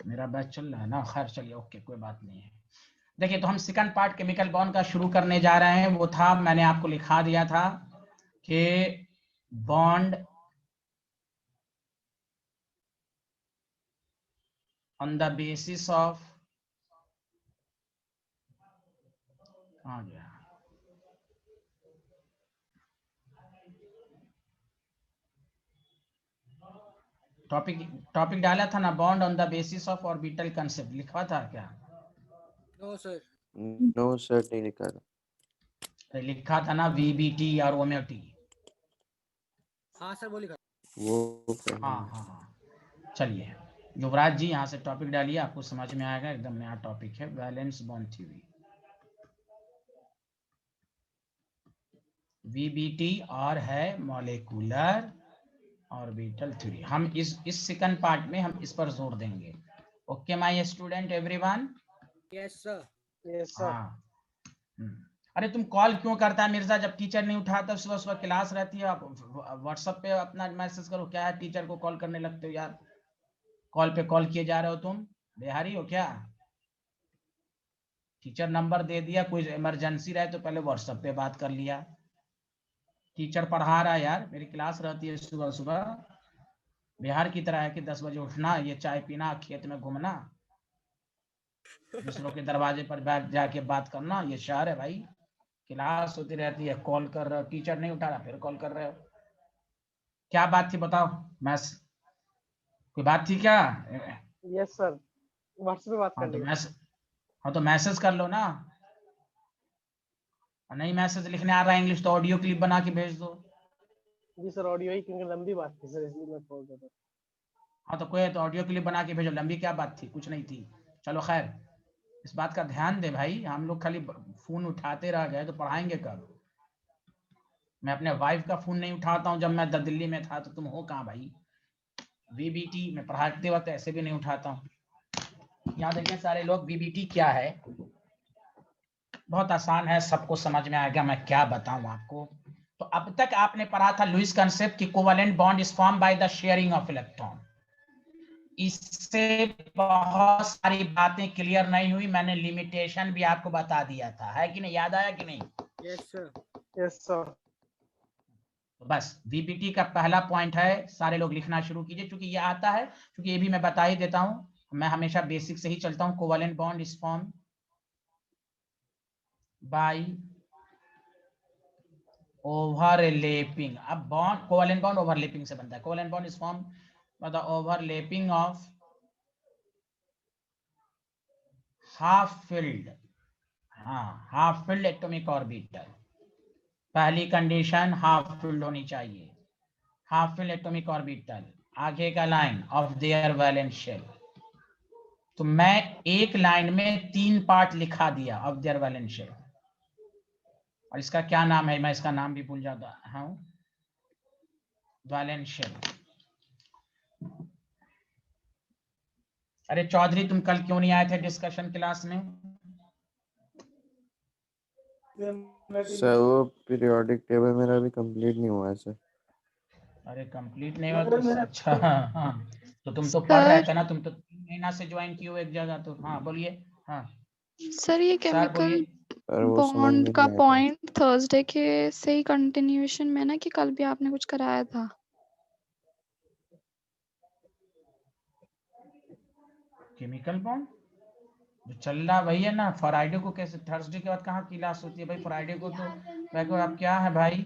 मेरा बैच चल रहा है ना, खैर चलिए ओके, कोई बात नहीं है। देखिए, तो हम सेकंड पार्ट केमिकल बॉन्ड का शुरू करने जा रहे हैं। वो था, मैंने आपको लिखा दिया था कि bond on the basis of, कहाँ गया, टॉपिक टॉपिक डाला था ना, bond on the basis of orbital concept, लिखा था क्या? No sir. नो सर, नहीं लिखा था। तो लिखा था ना VBT और OMT। हाँ सर, वो लिखा। वो हाँ हाँ हाँ, चलिए युवराज जी यहाँ से टॉपिक डालिए, आपको समझ में आएगा, एकदम नया टॉपिक है, वैलेंस बॉन्ड थ्योरी, VBT और है मॉलिक्यूलर ऑर्बिटल थ्योरी। हम इस सेकंड पार्ट में हम इस पर जोर देंगे। Okay my student everyone? Yes sir. Yes sir. हाँ। अरे तुम कॉल क्यों करता है मिर्जा, जब टीचर नहीं उठाता? सुबह सुबह क्लास रहती है, आप व्हाट्सएप पे अपना मैसेज करो, क्या है टीचर को कॉल करने लगते हो यार? कॉल पे कॉल किए जा रहे हो, तुम बिहारी हो क्या? टीचर नंबर दे दिया, कोई इमरजेंसी रहे तो पहले व्हाट्सएप पे बात कर लिया। टीचर पढ़ा रहा है यार, मेरी क्लास रहती है सुबह सुबह, बिहार की तरह है कि 10 बजे उठना, ये चाय पीना, खेत में घूमना, दूसरों के दरवाजे पर बैठ जाके बात करना, ये शहर है भाई। क्लास होती रहती है, कॉल कर रहे हो, टीचर नहीं उठा रहा फिर कॉल कर रहे हो। क्या बात थी बताओ? मैस कोई बात थी क्या? यस सर, व्हाट्सएप पे बात कर लीजिए। हाँ तो मैसेज कर लो ना, और नहीं मैसेज लिखने आ रहा है इंग्लिश तो ऑडियो क्लिप बना के भेज दो। जी सर, ऑडियो ही, क्योंकि लंबी बात थी सर, इसलिए मैं कॉल कर रहा था। हाँ तो कोई तो ऑडियो क्लिप बना के भेजो, लंबी क्या बात थी, कुछ नहीं थी। चलो खैर, इस बात का ध्यान दे भाई, हम लोग खाली फोन उठाते रह गए तो पढ़ाएंगे कब? मैं अपने वाइफ का फोन नहीं उठाता हूँ, जब मैं दिल्ली में था तो तुम हो कहाँ भाई? VBT में पढ़ाते वक्त ऐसे भी नहीं उठाता हूँ। यहाँ देखिए सारे लोग, VBT क्या है, बहुत आसान है, सबको समझ में आएगा, मैं क्या बताऊं आपको। तो अब तक आपने पढ़ा था लुईस कंसेप्ट की covalent bond is form by the sharing of electron. इससे बहुत सारी बातें क्लियर नहीं हुई, मैंने लिमिटेशन भी आपको बता दिया था, है कि नहीं? याद आया कि नहीं? Yes sir. Yes sir. तो बस VBT का पहला पॉइंट है, सारे लोग लिखना शुरू कीजिए, क्योंकि ये आता है, क्योंकि ये भी मैं बता ही देता हूं, मैं हमेशा बेसिक से ही चलता हूं। Covalent bond is form by overlapping. अब बॉन्ड, कोवेलेंट बॉन्ड ओवरलैपिंग से बनता है। Covalent bond is form by the overlapping of half filled, हाँ हाफ फिल्ड एटॉमिक ऑर्बिटल। पहली कंडीशन हाफ फिल्ड होनी चाहिए, हाफ फिल्ड एटॉमिक ऑर्बिटल, आगे का line of their valence shell. तो मैं एक लाइन में 3 पार्ट लिखा दिया ऑफ देयर वैलेंस शेल, और इसका क्या नाम है, मैं इसका नाम भी भूल जाता हूं, वैलेंस शेल। अरे चौधरी, तुम कल क्यों नहीं आए थे डिस्कशन क्लास में? सर वो पीरियोडिक टेबल मेरा अभी कंप्लीट नहीं हुआ है सर। अरे कंप्लीट नहीं हुआ तो अच्छा, हाँ तो तुम तो पढ़ रहे सर थे ना, तुम तो 3 महीना से ज्वाइन किए हो एक जगह, तो हाँ बोलिए। हाँ सर, ये सर केमिकल बोलिए। सर वो समझ बॉन्ड में का नहीं आया था। पॉइंट थर्सडे के से ही कंटिन्यूएशन में ना, कि कल भी आपने कुछ कराया था? केमिकल बॉन्ड जो चल रहा वही है ना, फ्राइडे को कैसे, थर्सडे के बाद कहाँ क्लास होती है भाई? फ्राइडे को तो देखो आप क्या है भाई,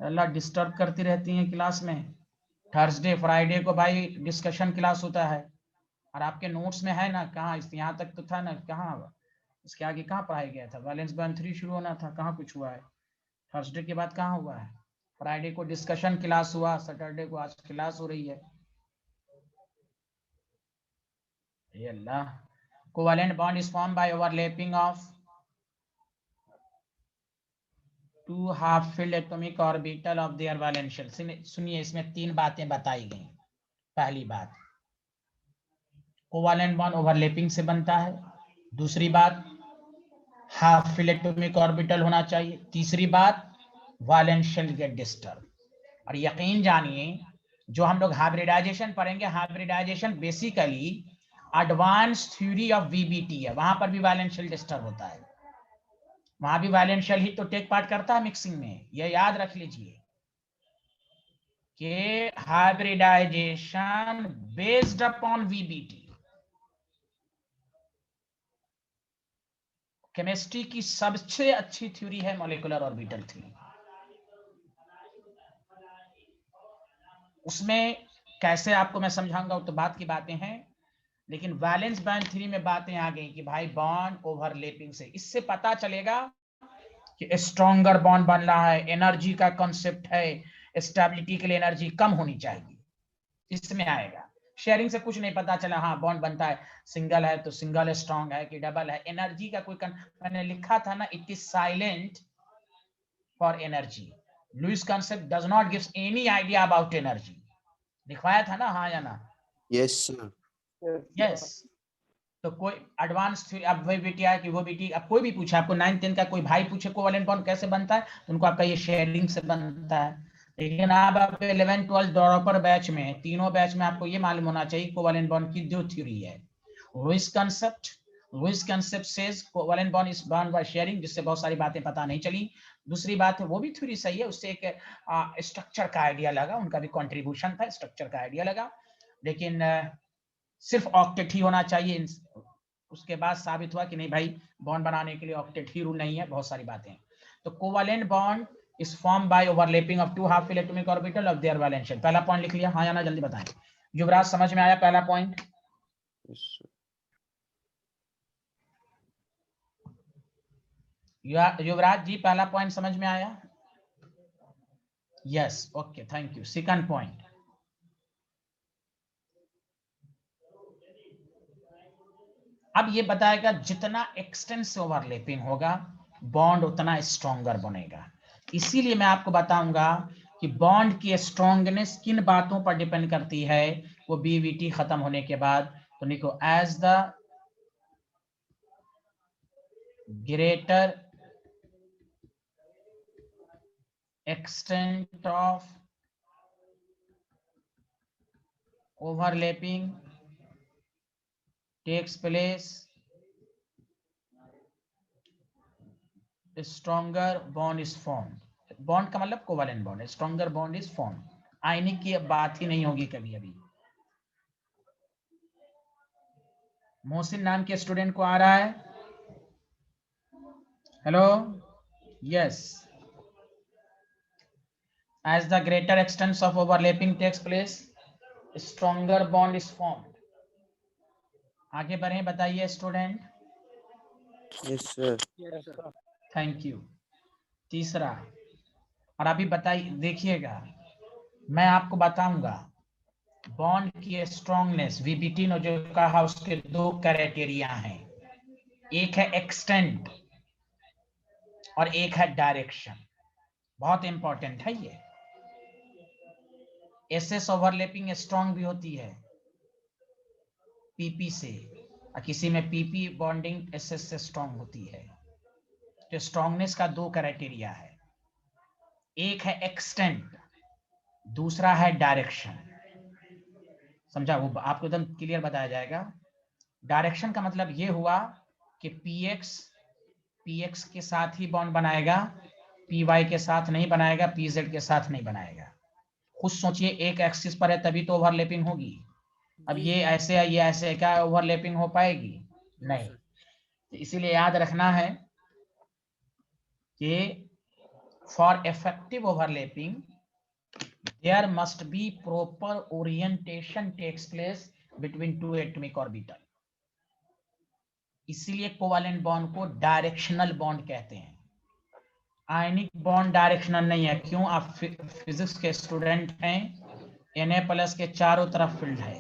अल्लाह डिस्टर्ब करती रहती हैं क्लास में। थर्सडे फ्राइडे को भाई डिस्कशन क्लास होता है, और आपके नोट्स में है ना, कहाँ यहाँ तक तो था ना, कहाँ इसके आगे कहाँ पढ़ाया गया था? वैलेंस बॉन्ड 3 शुरू होना था, कहाँ कुछ हुआ है? थर्सडे के बाद कहाँ हुआ है? फ्राइडे को डिस्कशन क्लास हुआ, सैटरडे को आज क्लास हो रही है। ये अल्लाह। Covalent bond is form by overlapping of 2 half filled atomic orbital of their valence shell. सुनिए, इसमें 3 बातें बताई गई। पहली बात, कोवेलेंट बॉन्ड ओवरलैपिंग से बनता है। दूसरी बात, हाफ फिल्ड एटॉमिक ऑर्बिटल होना चाहिए। तीसरी बात, वैलेंस शेल गेट डिस्टर्ब। और यकीन जानिए, जो हम लोग हाइब्रिडाइजेशन पढ़ेंगे, hybridisation basically advance theory of VBT है, वहां पर भी वैलेंशियल डिस्टर्ब होता है, वहां भी वैलेंशियल ही तो टेक पार्ट करता है मिक्सिंग में, ये याद रख लीजिए कि hybridisation based upon VBT. Chemistry की सबसे अच्छी थ्योरी है मॉलिक्यूलर ऑर्बिटल थ्योरी। उसमें कैसे आपको मैं समझाऊंगा वो तो बात की बातें हैं, लेकिन वैलेंस बैंड थ्योरी में बातें आ गई कि भाई बॉन्ड ओवरलैपिंग से इससे पता चलेगा कि स्ट्रॉन्गर बॉन्ड बन रहा है, एनर्जी का कॉन्सेप्ट है, स्टेबिलिटी के लिए एनर्जी कम होनी चाहिए, इसमें आएगा। शेयरिंग से कुछ नहीं पता चला, हाँ बॉन्ड बनता है, सिंगल है तो सिंगल स्ट्रॉन्ग है कि डबल है, एनर्जी का कोई मैंने लिखा था ना, it is silent for energy. Lewis concept does not gives any idea about energy, लिखवाया था ना, हाँ या ना? Yes sir. यस। तो कोई एडवांस थ्योरी, अब वही बेटिया कि वो बेटी, अब कोई भी पूछे आपको 9-10 का कोई भाई पूछे कोवेलेंट बॉन्ड कैसे बनता है, तो उनको आपका ये शेयरिंग से बनता है। लेकिन आप 11-12 ड्रॉपर बैच में, तीनों बैच में आपको ये मालूम होना चाहिए कोवेलेंट बॉन्ड की दो थ्योरी है। Lewis concept says covalent bond is bond by sharing, जिससे बहुत सारी बातें पता नहीं चली। दूसरी बात है वो भी थ्योरी सही है, उससे एक स्ट्रक्चर का आइडिया लगा, उनका भी कंट्रीब्यूशन था, स्ट्रक्चर का आइडिया लगा। लेकिन सिर्फ ऑक्टेट ही होना चाहिए, उसके बाद साबित हुआ कि नहीं भाई, बॉन्ड बनाने के लिए ऑक्टेट ही रूल नहीं है, बहुत सारी बातें। तो covalent bond is form by overlapping of two half electronic orbital of their valential. पहला पॉइंट लिख लिया, हाँ या ना जल्दी बताएं। युवराज समझ में आया पहला पॉइंट? युवराज जी पहला पॉइंट समझ में आया? Yes, okay, thank you. Second point, अब ये बताएगा जितना एक्सटेंसिव ओवरलैपिंग होगा बॉन्ड उतना स्ट्रॉन्गर बनेगा। इसीलिए मैं आपको बताऊंगा कि बॉन्ड की स्ट्रॉन्गनेस किन बातों पर डिपेंड करती है, वो बीवीटी खत्म होने के बाद। तो लिखो, as the greater extent of overlapping takes place, stronger bond is formed। Bond का मतलब covalent bond, stronger bond is form. Ionic की बात ही नहीं होगी कभी अभी। मोहसिन नाम के स्टूडेंट को आ रहा है? Hello, yes. As the greater extents of overlapping takes place, stronger bond is formed. आगे बढ़े, बताइए student. Yes sir. Yes sir. Thank you. तीसरा, और अभी बताइए, देखिएगा मैं आपको बताऊंगा बॉन्ड की स्ट्रॉन्गनेस। वीबीटी ने जो कहा उसके दो क्राइटेरिया हैं, एक है एक्सटेंट और एक है डायरेक्शन। बहुत इंपॉर्टेंट है ये। एसएस ओवरलैपिंग स्ट्रॉन्ग भी होती है पीपी से, और किसी में पीपी बॉन्डिंग एसएस से स्ट्रॉन्ग होती है। तो स्ट्रॉन्गनेस का दो क्राइटेरिया है, एक है एक्सटेंट, दूसरा है डायरेक्शन। समझा? वो आपको एकदम क्लियर बताया जाएगा। डायरेक्शन का मतलब ये हुआ कि पीएक्स के साथ ही बॉन्ड बनाएगा, पीवाई के साथ नहीं बनाएगा, पीजेड के साथ नहीं बनाएगा। खुद सोचिए, एक एक्सिस पर है तभी तो ओवरलैपिंग होगी। अब जी, ये जी। ऐसे है, ये ऐसे है, क्या ओवरलैपिंग हो पाएगी? नो नहीं। सर। तो इसीलिए याद रखना है कि for effective overlapping there must be proper orientation takes place between two atomic orbital। इसीलिए कोवेलेंट बॉन्ड को डायरेक्शनल बॉन्ड कहते हैं। आयनिक बॉन्ड डायरेक्शनल नहीं है। क्यों? आप फिजिक्स के स्टूडेंट हैं, Na+ के चारों तरफ फील्ड है,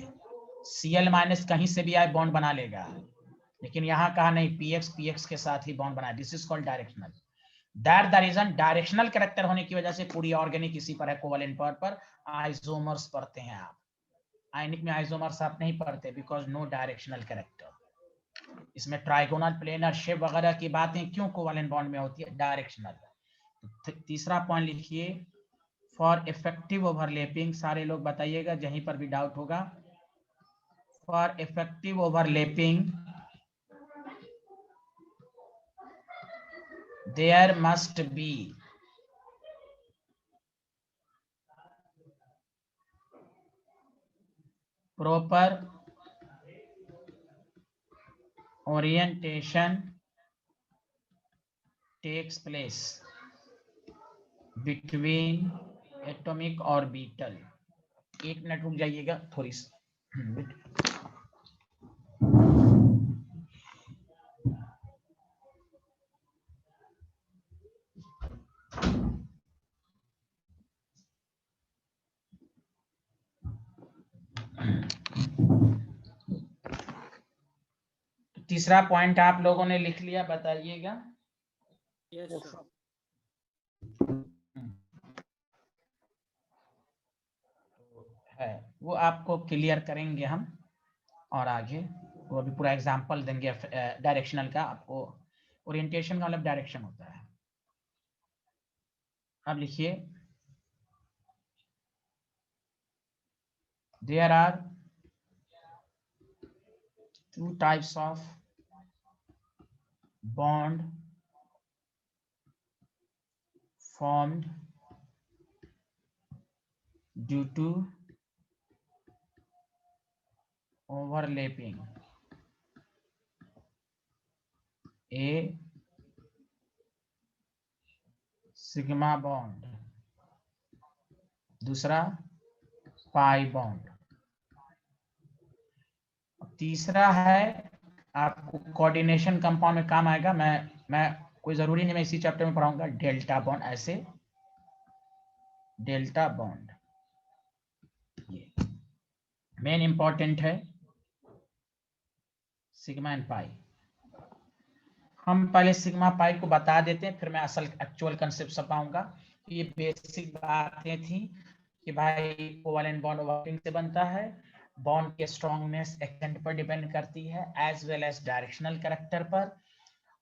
Cl- कहीं से भी आए बॉन्ड बना लेगा। लेकिन यहाँ कहा नहीं, px के साथ ही बॉन्ड बना, this is called directional. That the reason, directional character होने की वजह से पूरी ऑर्गेनिक इसी पर है, कोवेलेंट बॉन्ड पर। आइसोमर्स पढ़ते हैं आप, आयनिक में आइसोमर्स आप नहीं पढ़ते, बिकॉज नो डायरेक्शनल कैरेक्टर। इसमें ट्राइगोनल, प्लेनर, शेप वगैरह की बातें क्यों कोवेलेंट बॉन्ड में होती है? डायरेक्शनल। तो तीसरा पॉइंट लिखिए, फॉर इफेक्टिव ओवरलैपिंग। सारे लोग बताइएगा, जहीं पर भी डाउट होगा। for effective overlapping there must be proper orientation takes place between atomic orbital. 1 minute रुक जाइएगा थोड़ी सी। तीसरा पॉइंट आप लोगों ने लिख लिया, बताइएगा। Yes Yes, sir. sir. है वो आपको क्लियर करेंगे हम, और आगे वो अभी पूरा एग्जांपल देंगे डायरेक्शनल का। आपको ओरिएंटेशन का मतलब डायरेक्शन होता है। अब लिखिए, there are 2 types of bond formed due to overlapping. A sigma bond, दूसरा पाई बॉन्ड, तीसरा है आपको कोऑर्डिनेशन कंपाउंड में काम आएगा। मैं कोई जरूरी नहीं मैं इसी चैप्टर में पढ़ाऊंगा। डेल्टा बॉन्ड, ऐसे डेल्टा बॉन्ड, ये मेन इंपॉर्टेंट है। सिग्मा एंड पाई, हम पहले सिग्मा पाई को बता देते हैं, फिर मैं असल एक्चुअल कंसेप्ट समझाऊंगा। ये बेसिक बातें थी कि भाई कोवैलेंट बॉन्ड ओवरलैपिंग से बनता है, बॉन्ड के स्ट्रॉन्गनेस एक्सटेंट पर डिपेंड करती है, as well as directional character पर।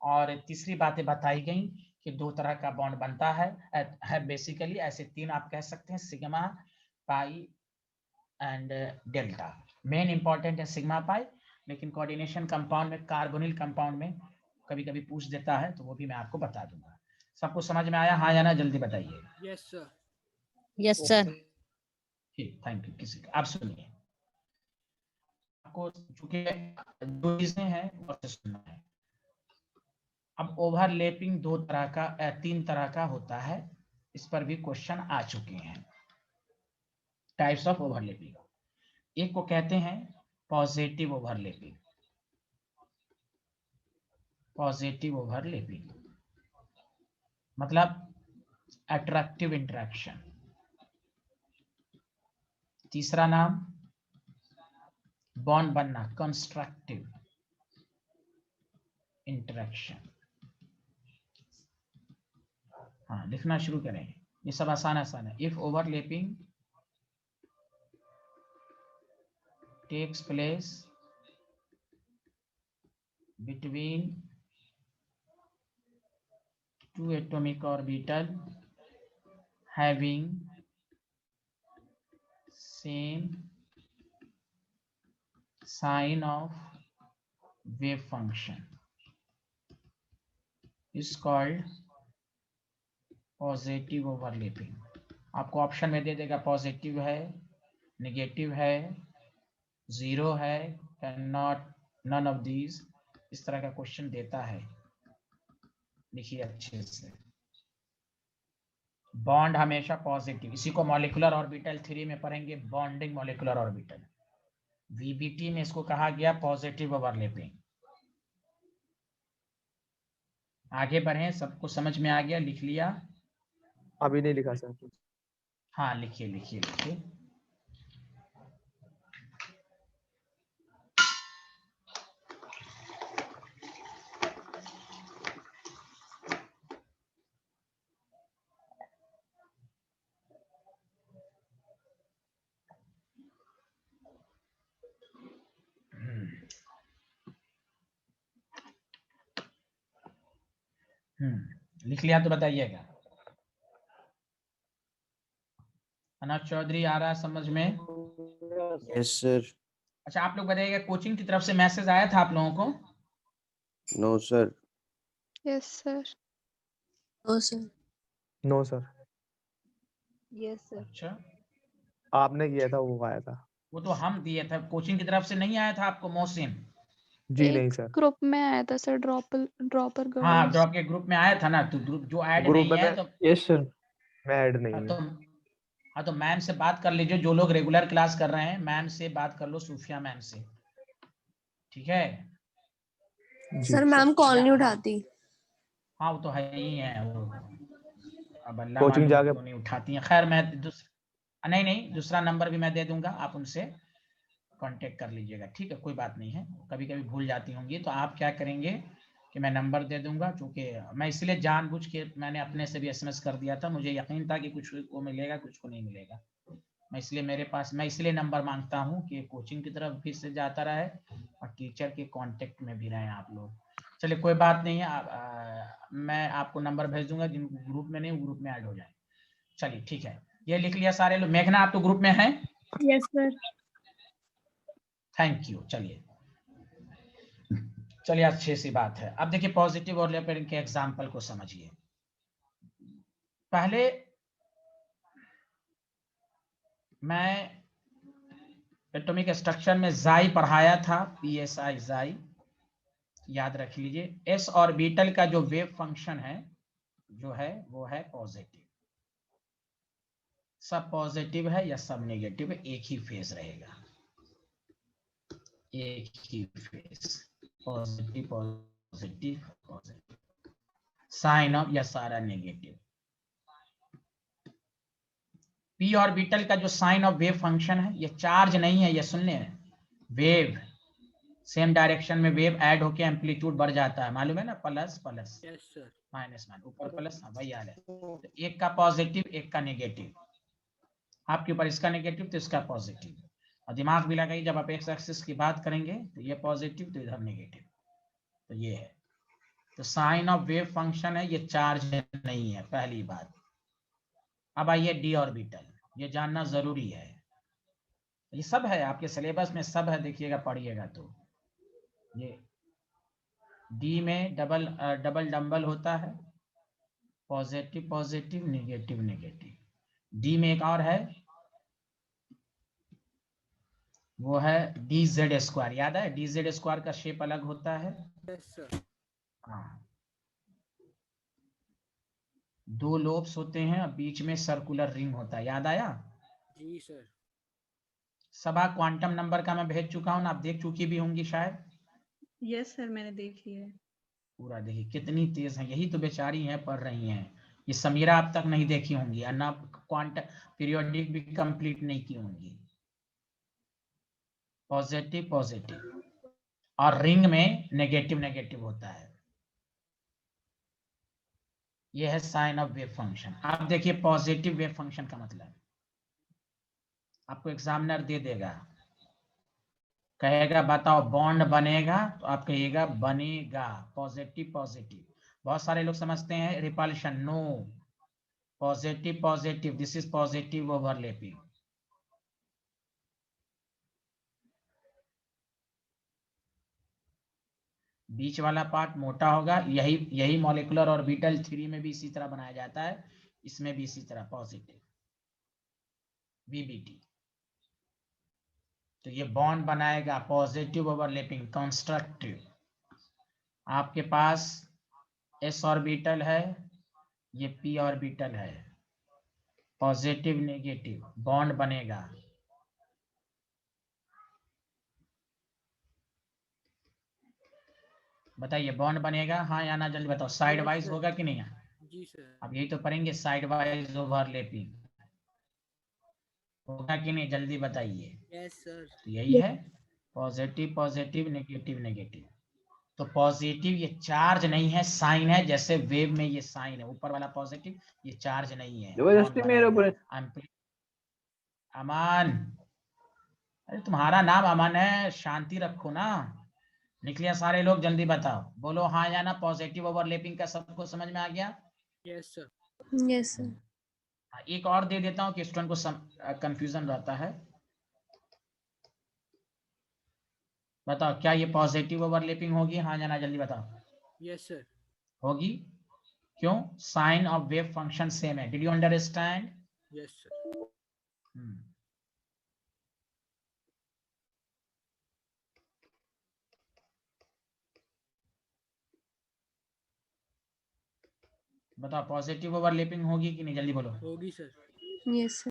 और तीसरी बातें बताई गई कि 2 तरह का बॉन्ड बनता है बेसिकली, ऐसे 3 आप कह सकते हैं, sigma, pi and delta. Main important है सिग्मा पाई, लेकिन कोऑर्डिनेशन कंपाउंड में, कार्बोनिल कंपाउंड में कभी कभी पूछ देता है, तो वो भी मैं आपको बता दूंगा। सबको समझ में आया? हाँ या ना, जल्दी बताइए। Yes sir. Yes sir. ठीक, थैंक यू। किसी आप सुनिए, आपको चूंकि जो चीजें हैं वो से सुनना है। अब ओवरलैपिंग 2 तरह का 3 तरह का होता है, इस पर भी क्वेश्चन आ चुके हैं। टाइप्स ऑफ ओवरलैपिंग, एक को कहते हैं पॉजिटिव ओवरलैपिंग। पॉजिटिव ओवरलैपिंग मतलब अट्रैक्टिव इंटरेक्शन। तीसरा नाम बॉन्ड बनना, कंस्ट्रक्टिव इंटरेक्शन। हाँ, लिखना शुरू करें, ये सब आसान आसान है। If overlapping takes place between 2 atomic orbital having same sign of wave function is called positive overlapping. आपको ऑप्शन में दे देगा, पॉजिटिव है, नेगेटिव है, 0 है, नॉट, नन ऑफ दीज, इस तरह का क्वेश्चन देता है। लिखिए अच्छे से, बॉन्ड हमेशा पॉजिटिव, इसी को मॉलिक्यूलर ऑर्बिटल थ्योरी में पढ़ेंगे, बॉन्डिंग मॉलिक्यूलर ऑर्बिटल। वीबीटी में इसको कहा गया पॉजिटिव ओवरलैपिंग। आगे बढ़े, सबको समझ में आ गया? लिख लिया? अभी नहीं लिखा सर। हाँ, लिखिए लिखिए लिखिए। लिख लिया तो बताइएगा। अनाज चौधरी, आ रहा है समझ में? Yes sir. अच्छा, आप लोग बताइएगा, कोचिंग की तरफ से मैसेज आया था आप लोगों को? No, sir. Yes sir. No sir. No sir, yes sir. अच्छा, आपने किया था वो आया था। वो तो हम दिए थे, कोचिंग की तरफ से नहीं आया था आपको मोहसिन? जी नहीं एक सर, ग्रुप में आया था सर, ड्रॉपर हाँ, गर्ल्स। ड्रॉप के ग्रुप में आया था ना, तो ग्रुप जो ऐड ग्रुप नहीं में है मैं, तो यस सर, मैं ऐड नहीं हाँ हूँ। तो हाँ तो मैम से बात कर लीजिए, जो लोग रेगुलर क्लास कर रहे हैं मैम से बात कर लो, सूफिया मैम से, ठीक है? जी सर मैम कॉल नहीं उठाती। हाँ वो तो है ही है वो, अब अल्लाह कोचिंग मालूम जाके क्यों नहीं उठाती हैं। खैर मैं नहीं, दूसरा नंबर भी मैं दे दूंगा, आप उनसे कांटेक्ट कर लीजिएगा, ठीक है? कोई बात नहीं है, कभी कभी भूल जाती होंगी, तो आप क्या करेंगे कि मैं नंबर दे दूंगा, क्योंकि मैं इसलिए जानबूझ के मैंने अपने से भी एसएमएस कर दिया था, मुझे यकीन था कि कुछ को मिलेगा कुछ को नहीं मिलेगा, मैं इसलिए नंबर मांगता हूँ कि कोचिंग की तरफ भी से जाता रहे और टीचर के कांटेक्ट में भी रहें आप लोग। चलिए कोई बात नहीं है, मैं आपको नंबर भेज दूंगा, जिन ग्रुप में नहीं ग्रुप में ऐड हो जाए। चलिए ठीक है, ये लिख लिया सारे लोग। मेघना आप तो ग्रुप में हैं? Yes sir. Thank you. चलिए अच्छी सी बात है। अब देखिए पॉजिटिव और लेपेरिंग के एग्जाम्पल को समझिए। पहले मैं एटॉमिक स्ट्रक्चर में जाई पढ़ाया था, पीएसआई जाई, याद रख लीजिए। एस ऑर्बिटल का जो वेव फंक्शन है जो है वो है पॉजिटिव। सब पॉजिटिव है या सब नेगेटिव है, एक ही फेज रहेगा, एक ही phase, positive positive positive. Sign of या सारा नेगेटिव। पी ऑर्बिटल का जो साइन ऑफ वेव फंक्शन है, ये चार्ज नहीं है, ये सुनने वेव, सेम डायरेक्शन में वेव ऐड होके एम्पलीट्यूड बढ़ जाता है, मालूम है ना, plus plus yes sir. Minus minus, ऊपर प्लस, वही हाल है। तो एक का पॉजिटिव एक का नेगेटिव, आपके ऊपर इसका नेगेटिव तो इसका पॉजिटिव, और दिमाग भी लगाइए, जब आप एक्स एक्सिस की बात करेंगे तो ये पॉजिटिव तो इधर नेगेटिव, तो ये है। तो साइन ऑफ वेव फंक्शन है, ये चार्ज नहीं है, पहली बात। अब आइए डी ऑर्बिटल, ये जानना जरूरी है, ये सब है आपके सिलेबस में, सब है, देखिएगा पढ़िएगा तो। ये डी में डबल डंबल होता है, positive positive negative negative. D में एक और है, वो है डी जेड स्क्वायर, याद है? डी जेड स्क्वायर का शेप अलग होता है। Yes sir. हाँ, दो लोब्स होते हैं और बीच में सर्कुलर रिंग होता है, याद आया? जी सर। सभा क्वांटम नंबर का मैं भेज चुका हूँ ना, आप देख चुकी भी होंगी शायद। यस सर, मैंने देख लिया है। पूरा देखिए कितनी तेज है, यही तो बेचारी हैं पढ़ रही हैं। ये समीरा अब तक नहीं देखी होंगी, और ना क्वांटम पीरियोडिक भी कंप्लीट नहीं की होंगी। पॉजिटिव पॉजिटिव, और रिंग में नेगेटिव नेगेटिव होता है। ये है साइन ऑफ वेव फंक्शन। आप देखिए पॉजिटिव वेव फंक्शन का मतलब आपको एग्जामिनर दे देगा, कहेगा बताओ बॉन्ड बनेगा, तो आप कहिएगा बनेगा, पॉजिटिव पॉजिटिव। बहुत सारे लोग समझते हैं repulsion, no, positive positive, this is positive overlapping. बीच वाला पार्ट मोटा होगा, यही मॉलिक्यूलर ऑर्बिटल 3 में भी इसी तरह बनाया जाता है, इसमें भी इसी तरह पॉजिटिव VBT। तो ये बॉन्ड बनाएगा, पॉजिटिव ओवरलैपिंग कंस्ट्रक्टिव। आपके पास s ऑर्बिटल है, ये p ऑर्बिटल है, पॉजिटिव नेगेटिव बॉन्ड बनेगा। बताइए बॉन्ड बनेगा, हाँ या ना, जल्दी बताओ। साइड वाइज होगा कि नहीं? जी सर। अब यही तो पढ़ेंगे, साइड वाइज ओवरलैपिंग होगा कि नहीं, जल्दी बताइए। Yes sir. तो यही है पॉजिटिव पॉजिटिव नेगेटिव नेगेटिव। तो पॉजिटिव ये चार्ज नहीं है, साइन है, जैसे वेव में ये साइन है, ऊपर वाला पॉजिटिव, ये चार्ज नहीं है, जबरदस्ती मेरे ऊपर। अमान, अरे तुम्हारा नाम अमन है, शांति रखो ना। निकलिए सारे लोग, जल्दी बताओ, बोलो हाँ या ना, पॉजिटिव ओवरलैपिंग का सबको समझ में आ गया? Yes sir. Yes sir. एक और दे देता हूँ कि स्टूडेंट को कंफ्यूजन रहता है। बताओ क्या ये पॉजिटिव ओवरलैपिंग होगी? हाँ या ना, जल्दी बताओ। Yes sir. होगी। क्यों? Sign of wave function same है। Did you understand? Yes sir. बताओ पॉजिटिव ओवरलैपिंग होगी कि नहीं, जल्दी बोलो। होगी सर। Yes, sir.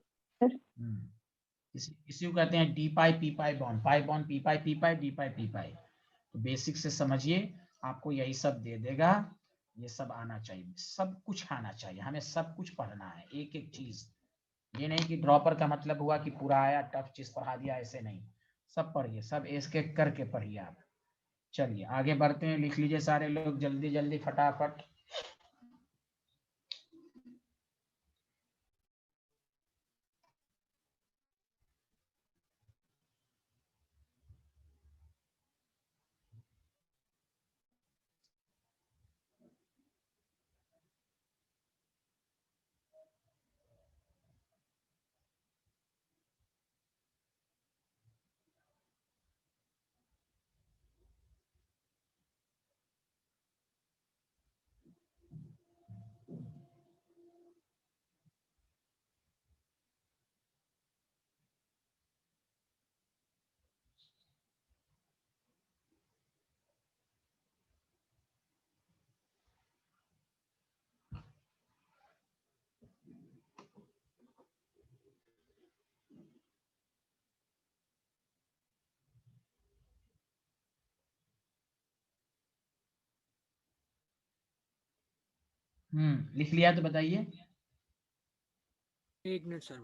इसी को कहते हैं d pi p pi bond, pi bond p pi d pi p pi. तो बेसिक से समझिए, आपको यही सब दे देगा। ये सब आना चाहिए, सब कुछ आना चाहिए, हमें सब कुछ पढ़ना है, एक एक चीज। ये नहीं कि ड्रॉपर का मतलब हुआ कि पूरा आया टफ चीज पढ़ा दिया, ऐसे नहीं। सब पढ़िए, सब एक एक करके पढ़िए आप। चलिए आगे बढ़ते हैं, लिख लीजिए सारे लोग जल्दी जल्दी फटाफट। लिख लिया तो बताइए। एक मिनट सर।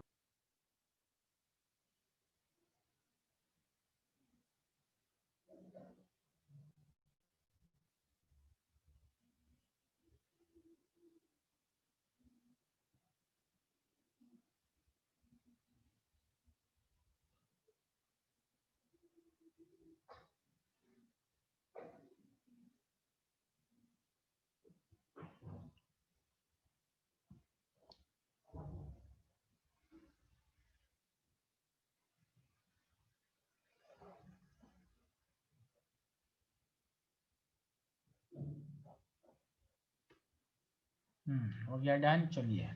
हो गया डन। चलिए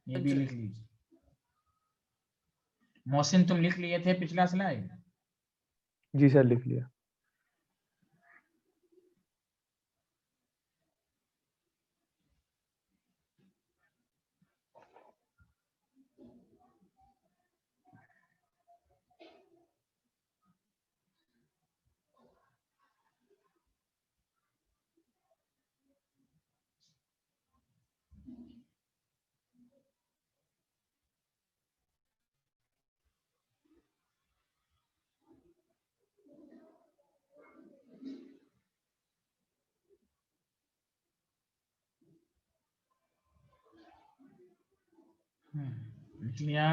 ये भी लिख लीजिए। मोहसिन तुम लिख लिए थे पिछला स्लाइड? जी सर, लिख लिया। लिख लिया।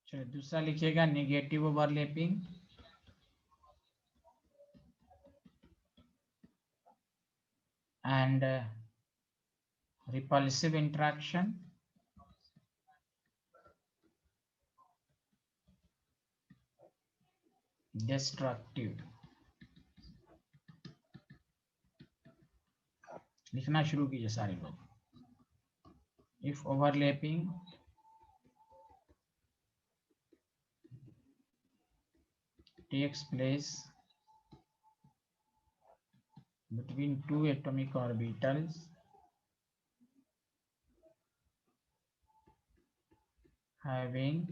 चलिए दूसरा लिखिएगा, negative overlapping and repulsive interaction destructive। लिखना शुरू कीजिए सारे लोग। if overlapping takes place between two atomic orbitals having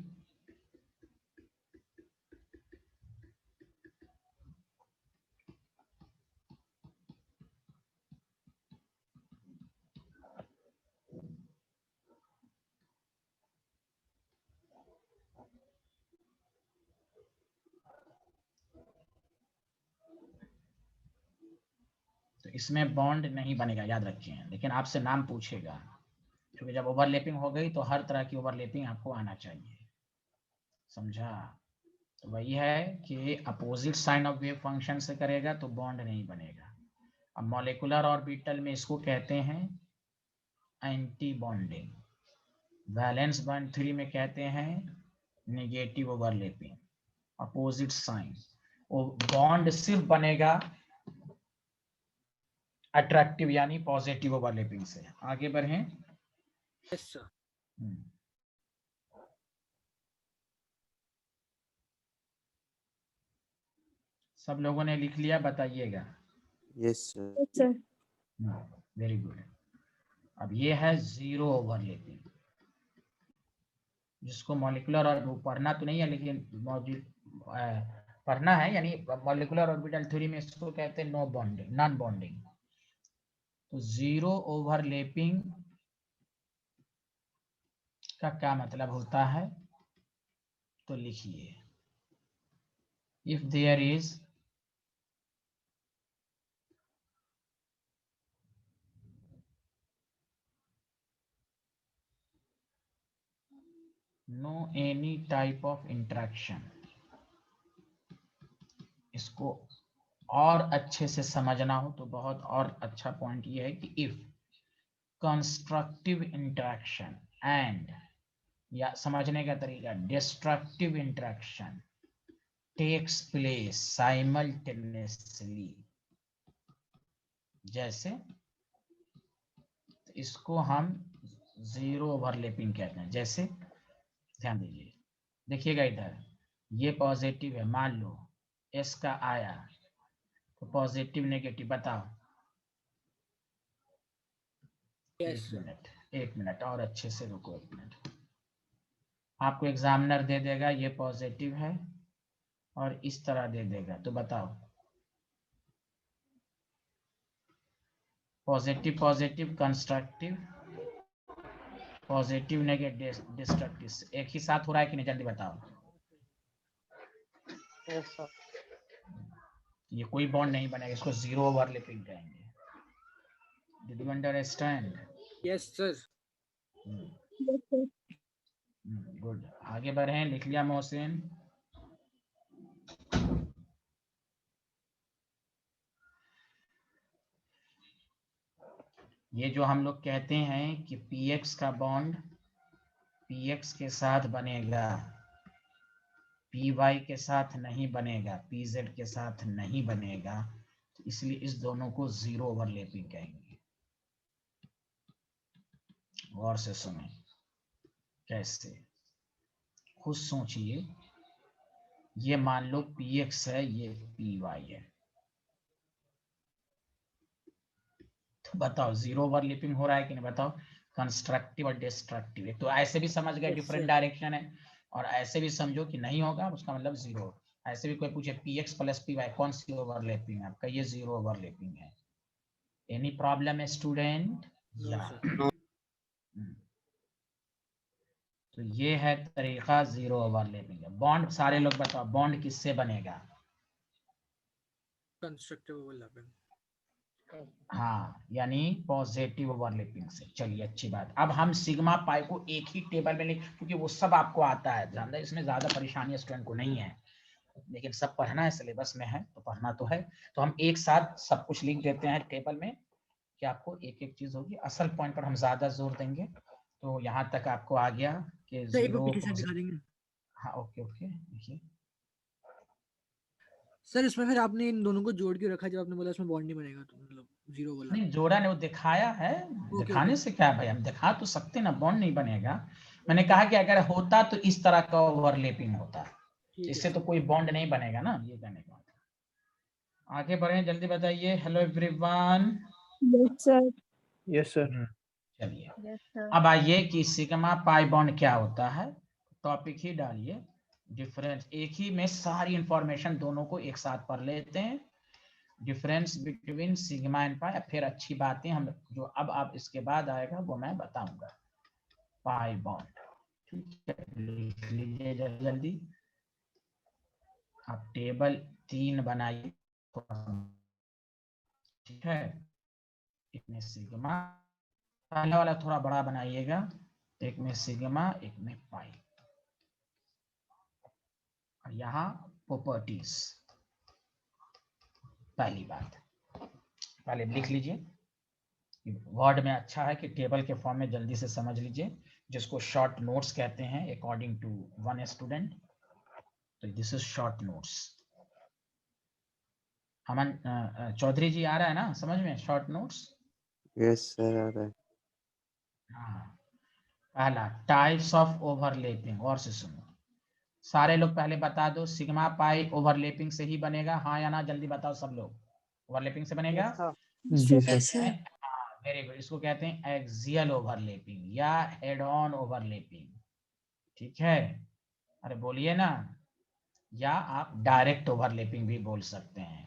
तो इसमें बॉन्ड नहीं बनेगा, याद रखिए, लेकिन आपसे नाम पूछेगा, क्योंकि जब ओवरलैपिंग हो गई तो हर तरह की ओवरलैपिंग आपको आना चाहिए, समझा? तो वही है कि opposite sign of wave function से करेगा तो बॉन्ड नहीं बनेगा, अब मॉलिक्यूलर ऑर्बिटल में इसको कहते हैं एंटी बॉन्डिंग, वैलेंस बॉन्ड 3 में कहते हैं नेगेटिव ओवरलैपिंग, अपोजिट साइन। वो बॉन्ड सिर्फ बनेगा अट्रैक्टिव यानी पॉजिटिव ओवरलैपिंग से। आगे बढ़ें। Yes sir. सब लोगों ने लिख लिया, बताइएगा। Yes sir. Yes sir. Very good. अब ये है जीरो ओवरलैपिंग, जिसको मॉलिक्यूलर और वो पढ़ना तो नहीं है लेकिन मौजूद पढ़ना है, यानी मॉलिक्यूलर ऑर्बिटल थ्योरी में इसको कहते हैं नो बॉन्डिंग, नॉन बॉन्डिंग। तो जीरो ओवरलैपिंग का क्या मतलब होता है, तो लिखिए, if there is no any type of interaction. इसको और अच्छे से समझना हो तो बहुत और अच्छा पॉइंट ये है कि इफ कंस्ट्रक्टिव इंटरेक्शन एंड, या समझने का तरीका destructive interaction takes place simultaneously, जैसे इसको हम जीरो ओवरलैपिंग कहते हैं। जैसे ध्यान दीजिए, देखिएगा इधर ये पॉजिटिव है, मान लो एस का आया तो पॉजिटिव नेगेटिव बताओ। Yes sir. एक मिनट और अच्छे से रुको, एक मिनट। आपको एग्जामिनर दे देगा ये पॉजिटिव है और इस तरह दे देगा, तो बताओ positive positive constructive, positive negative destructive एक ही साथ हो रहा है कि नहीं, जल्दी बताओ। Yes sir. ये कोई बॉन्ड नहीं बनेगा, इसको जीरो ओवरलैपिंग कहेंगे। Did you understand? Yes sir. Yes sir. Good. आगे बढ़े, लिख लिया मोहसिन? ये जो हम लोग कहते हैं कि px का बॉन्ड px के साथ बनेगा, py के साथ नहीं बनेगा, pz के साथ नहीं बनेगा, तो इसलिए इस दोनों को जीरो ओवरलैपिंग कहेंगे। गौर से सुने, कैसे, खुद सोचिए। ये मान लो px है, ये py है, तो बताओ जीरो ओवरलैपिंग हो रहा है कि नहीं, बताओ। कंस्ट्रक्टिव और डिस्ट्रक्टिव, तो ऐसे भी समझ गए Yes, डिफरेंट sir. डायरेक्शन है, और ऐसे भी समझो कि नहीं होगा, उसका मतलब जीरो। ऐसे भी कोई पूछे px प्लस py कौन सी ओवरलैपिंग है, आपका ये जीरो ओवरलैपिंग है। एनी प्रॉब्लम है स्टूडेंट? नो या सर। तो ये है तरीका जीरो ओवरलैपिंग है। बॉन्ड सारे लोग बताओ, बॉन्ड किससे बनेगा? Constructive overlapping. हाँ, यानी पॉजिटिव ओवरलैपिंग से। चलिए अच्छी बात। अब हम सिग्मा पाई को एक ही टेबल में लिख, क्योंकि वो सब आपको आता है, जानते, इसमें ज्यादा परेशानी स्टूडेंट को नहीं है, लेकिन सब पढ़ना है, सिलेबस में है तो पढ़ना तो है। तो हम एक साथ सब कुछ लिख देते हैं टेबल में, कि आपको एक एक चीज होगी। असल पॉइंट पर हम ज्यादा जोर देंगे। तो यहाँ तक आपको आ गया कि सर एक बार जीरो। पीछे से दिखा देंगे। हाँ ओके ओके, देखिए सर इसमें फिर आपने इन दोनों को जोड़ के रखा, जब आपने बोला इसमें बॉन्ड नहीं बनेगा तो मतलब जीरो वाला। नहीं जोड़ा नहीं, वो दिखाया है। ओके दिखाने ओके। से क्या है भाई, हम दिखा तो सकते ना, बॉन्ड नहीं बनेगा। मैंने कहा कि अगर होता तो इस तरह का ओवरलैपिंग होता, ठीक है इससे तो सर। कोई बॉन्ड नहीं बनेगा ना, ये कहने का मतलब। आगे बढ़े, जल्दी बताइए। Hello everyone. Yes sir. Yes sir. चलिए यस सर। अब आइए कि सिग्मा पाई बॉन्ड क्या होता है। टॉपिक ही डालिए, डिफरेंस। एक ही में सारी इंफॉर्मेशन दोनों को एक साथ पढ़ लेते हैं। Difference between sigma and pi. फिर अच्छी बातें हम जो अब आप इसके बाद आएगा वो मैं बताऊंगा। पाई बॉन्ड, ठीक है, लिख लीजिए जल्दी जल्दी। आप टेबल 3 बनाइए, ठीक है। एक में सिग्मा, पहला वाला थोड़ा बड़ा बनाइएगा, एक में सिग्मा एक में पाई। और यहाँ प्रॉपर्टीज, पहली बात पहले लिख लीजिए, वर्ड में अच्छा है कि टेबल के फॉर्म में जल्दी से समझ लीजिए, जिसको शॉर्ट नोट्स कहते हैं अकॉर्डिंग टू वन स्टूडेंट। तो दिस इज शॉर्ट नोट्स। हमन चौधरी जी आ रहा है ना समझ में शॉर्ट नोट्स? यस सर आ रहा है। हाँ, पहला टाइप्स ऑफ ओवरलैपिंग, और से सुनो सारे लोग, पहले बता दो सिग्मा पाई ओवरलैपिंग से ही बनेगा, हाँ या ना? जल्दी बताओ सब लोग, ओवरलैपिंग से बनेगा? Yes, sir. जी sir. Yes, sir. Very good. इसको कहते हैं एक्सियल ओवरलैपिंग या हेड ऑन ओवरलैपिंग, ठीक है? अरे बोलिए ना, या आप डायरेक्ट ओवरलैपिंग भी बोल सकते हैं।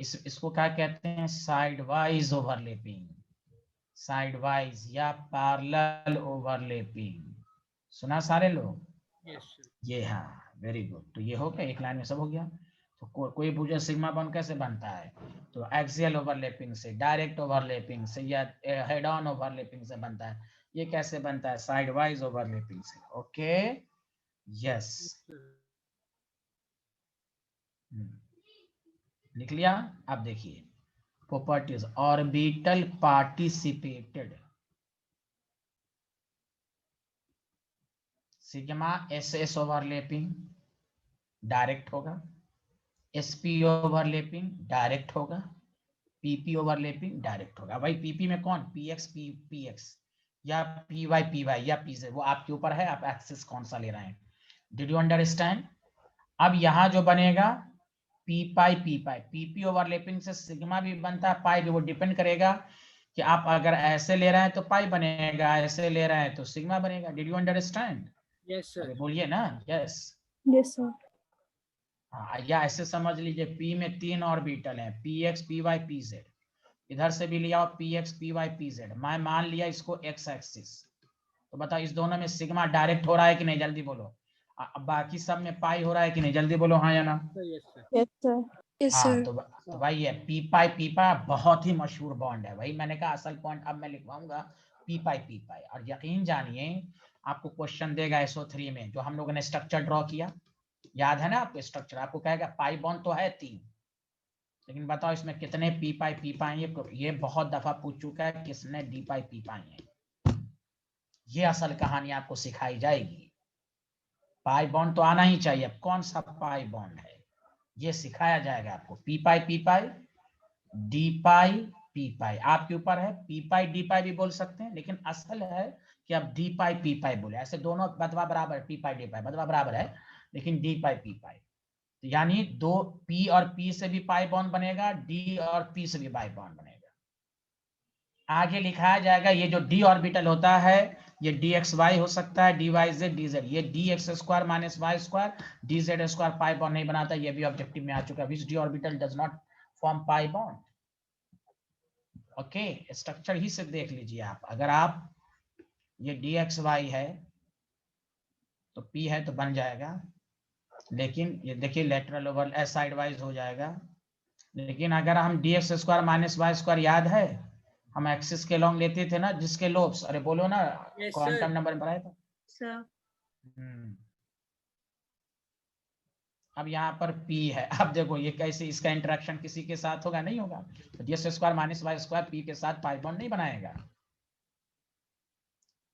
इसको क्या कहते हैं? Side wise overlapping, side wise या पैरेलल ओवरलैपिंग। सुना सारे लोग? Yes sir. ये हाँ, वेरी गुड। तो ये हो गया, एक लाइन में सब हो गया। तो कोई पूछे सिग्मा बॉन्ड कैसे बनता है, तो एक्सियल ओवरलैपिंग से, डायरेक्ट ओवरलैपिंग से, या हेड ऑन ओवरलैपिंग से बनता है। ये कैसे बनता है? साइड वाइज ओवरलैपिंग से। ओके, यस, लिख लिया? अब देखिए properties, orbital participated, sigma S S overlapping direct होगा, एसपी ओवरलैपिंग डायरेक्ट होगा, पीपी ओवरलैपिंग डायरेक्ट होगा। भाई पीपी में कौन? पीएक्स पीएक्स या पीवाई या पीजे, वो आपके ऊपर है, आप एक्सिस कौन सा ले रहे हैं। Did you understand? अब यहाँ जो बनेगा पी पाई पीपी ओवरलैपिंग से सिग्मा भी बनता है, पाई भी, वो डिपेंड करेगा कि आप अगर ऐसे ले रहे हैं तो पाई बनेगा, ऐसे ले रहे हैं तो सिग्मा बनेगा। Did you understand? Yes sir. बोलिए ना यस। Yes, sir. हाँ, या ऐसे समझ लीजिए पी में 3 ऑर्बिटल हैं, P X P Y P Z, इधर से भी लिया P X P Y P Z, मैं मान लिया इसको एक्स एक्सिस। तो बताओ इस दोनों में सिग्मा डायरेक्ट हो रहा है कि नहीं? जल्दी बोलो। अब बाकी सब में पाई हो रहा है कि नहीं? जल्दी बोलो हाँ या ना? Yes sir. Yes, sir. Yes, हाँ, sir. तो भाई ये पी पाई बहुत ही मशहूर बॉन्ड है भाई। मैंने कहा असल पॉइंट अब मैं लिखवाऊंगा पी पाई, और यकीन जानिए आपको क्वेश्चन देगा SO3 में, जो हम लोगों ने स्ट्रक्चर ड्रॉ किया, याद है ना आपको स्ट्रक्चर? आपको कहेगा पाई बॉन्ड तो है 3, लेकिन बताओ इसमें कितने पी पाई? ये बहुत दफा पूछ चुका है, किसने डी पाई पी पाई है। ये असल कहानी आपको सिखाई जाएगी। पाई बॉन्ड तो आना ही चाहिए, कौन सा पाई बॉन्ड है ये सिखाया जाएगा आपको। P pi d pi p पाई, आपके ऊपर है। पी पाई डी पाई भी बोल सकते हैं, लेकिन असल है कि आप डी पाई पी पाई बोले। ऐसे दोनों बदवा बराबर है, पी पाई डी पाई बदवा बराबर है, लेकिन डी पाई पी पाई, तो यानी दो पी और पी से भी पाई बॉन्ड बनेगा, डी और पी से भी पाई बॉन्ड बनेगा। आगे लिखाया जाएगा ये जो डी ऑर्बिटल होता है, ये डी एक्स वाई हो सकता है, d y z d z, ये d x square minus Y square d z square pi bond नहीं बनाता, ये भी ऑब्जेक्टिव में आ चुका है। Which d orbital does not form pi bond. Okay, structure ही से देख लीजिए आप। अगर आप ये डी एक्स वाई है तो पी है तो बन जाएगा, लेकिन ये देखिए लेटरल ओवर साइड वाइज हो जाएगा। लेकिन अगर हम D x square minus Y square, याद है हम एक्सिस के लॉन्ग लेते थे ना, जिसके लोब्स, अरे बोलो ना, Yes, क्वांटम sir. नंबर पढ़ाया था। Sir. अब यहाँ पर P है, अब देखो ये कैसे, इसका इंटरेक्शन किसी के साथ होगा? नहीं होगा। तो D x square minus Y square P के साथ पाई बॉन्ड नहीं बनाएगा।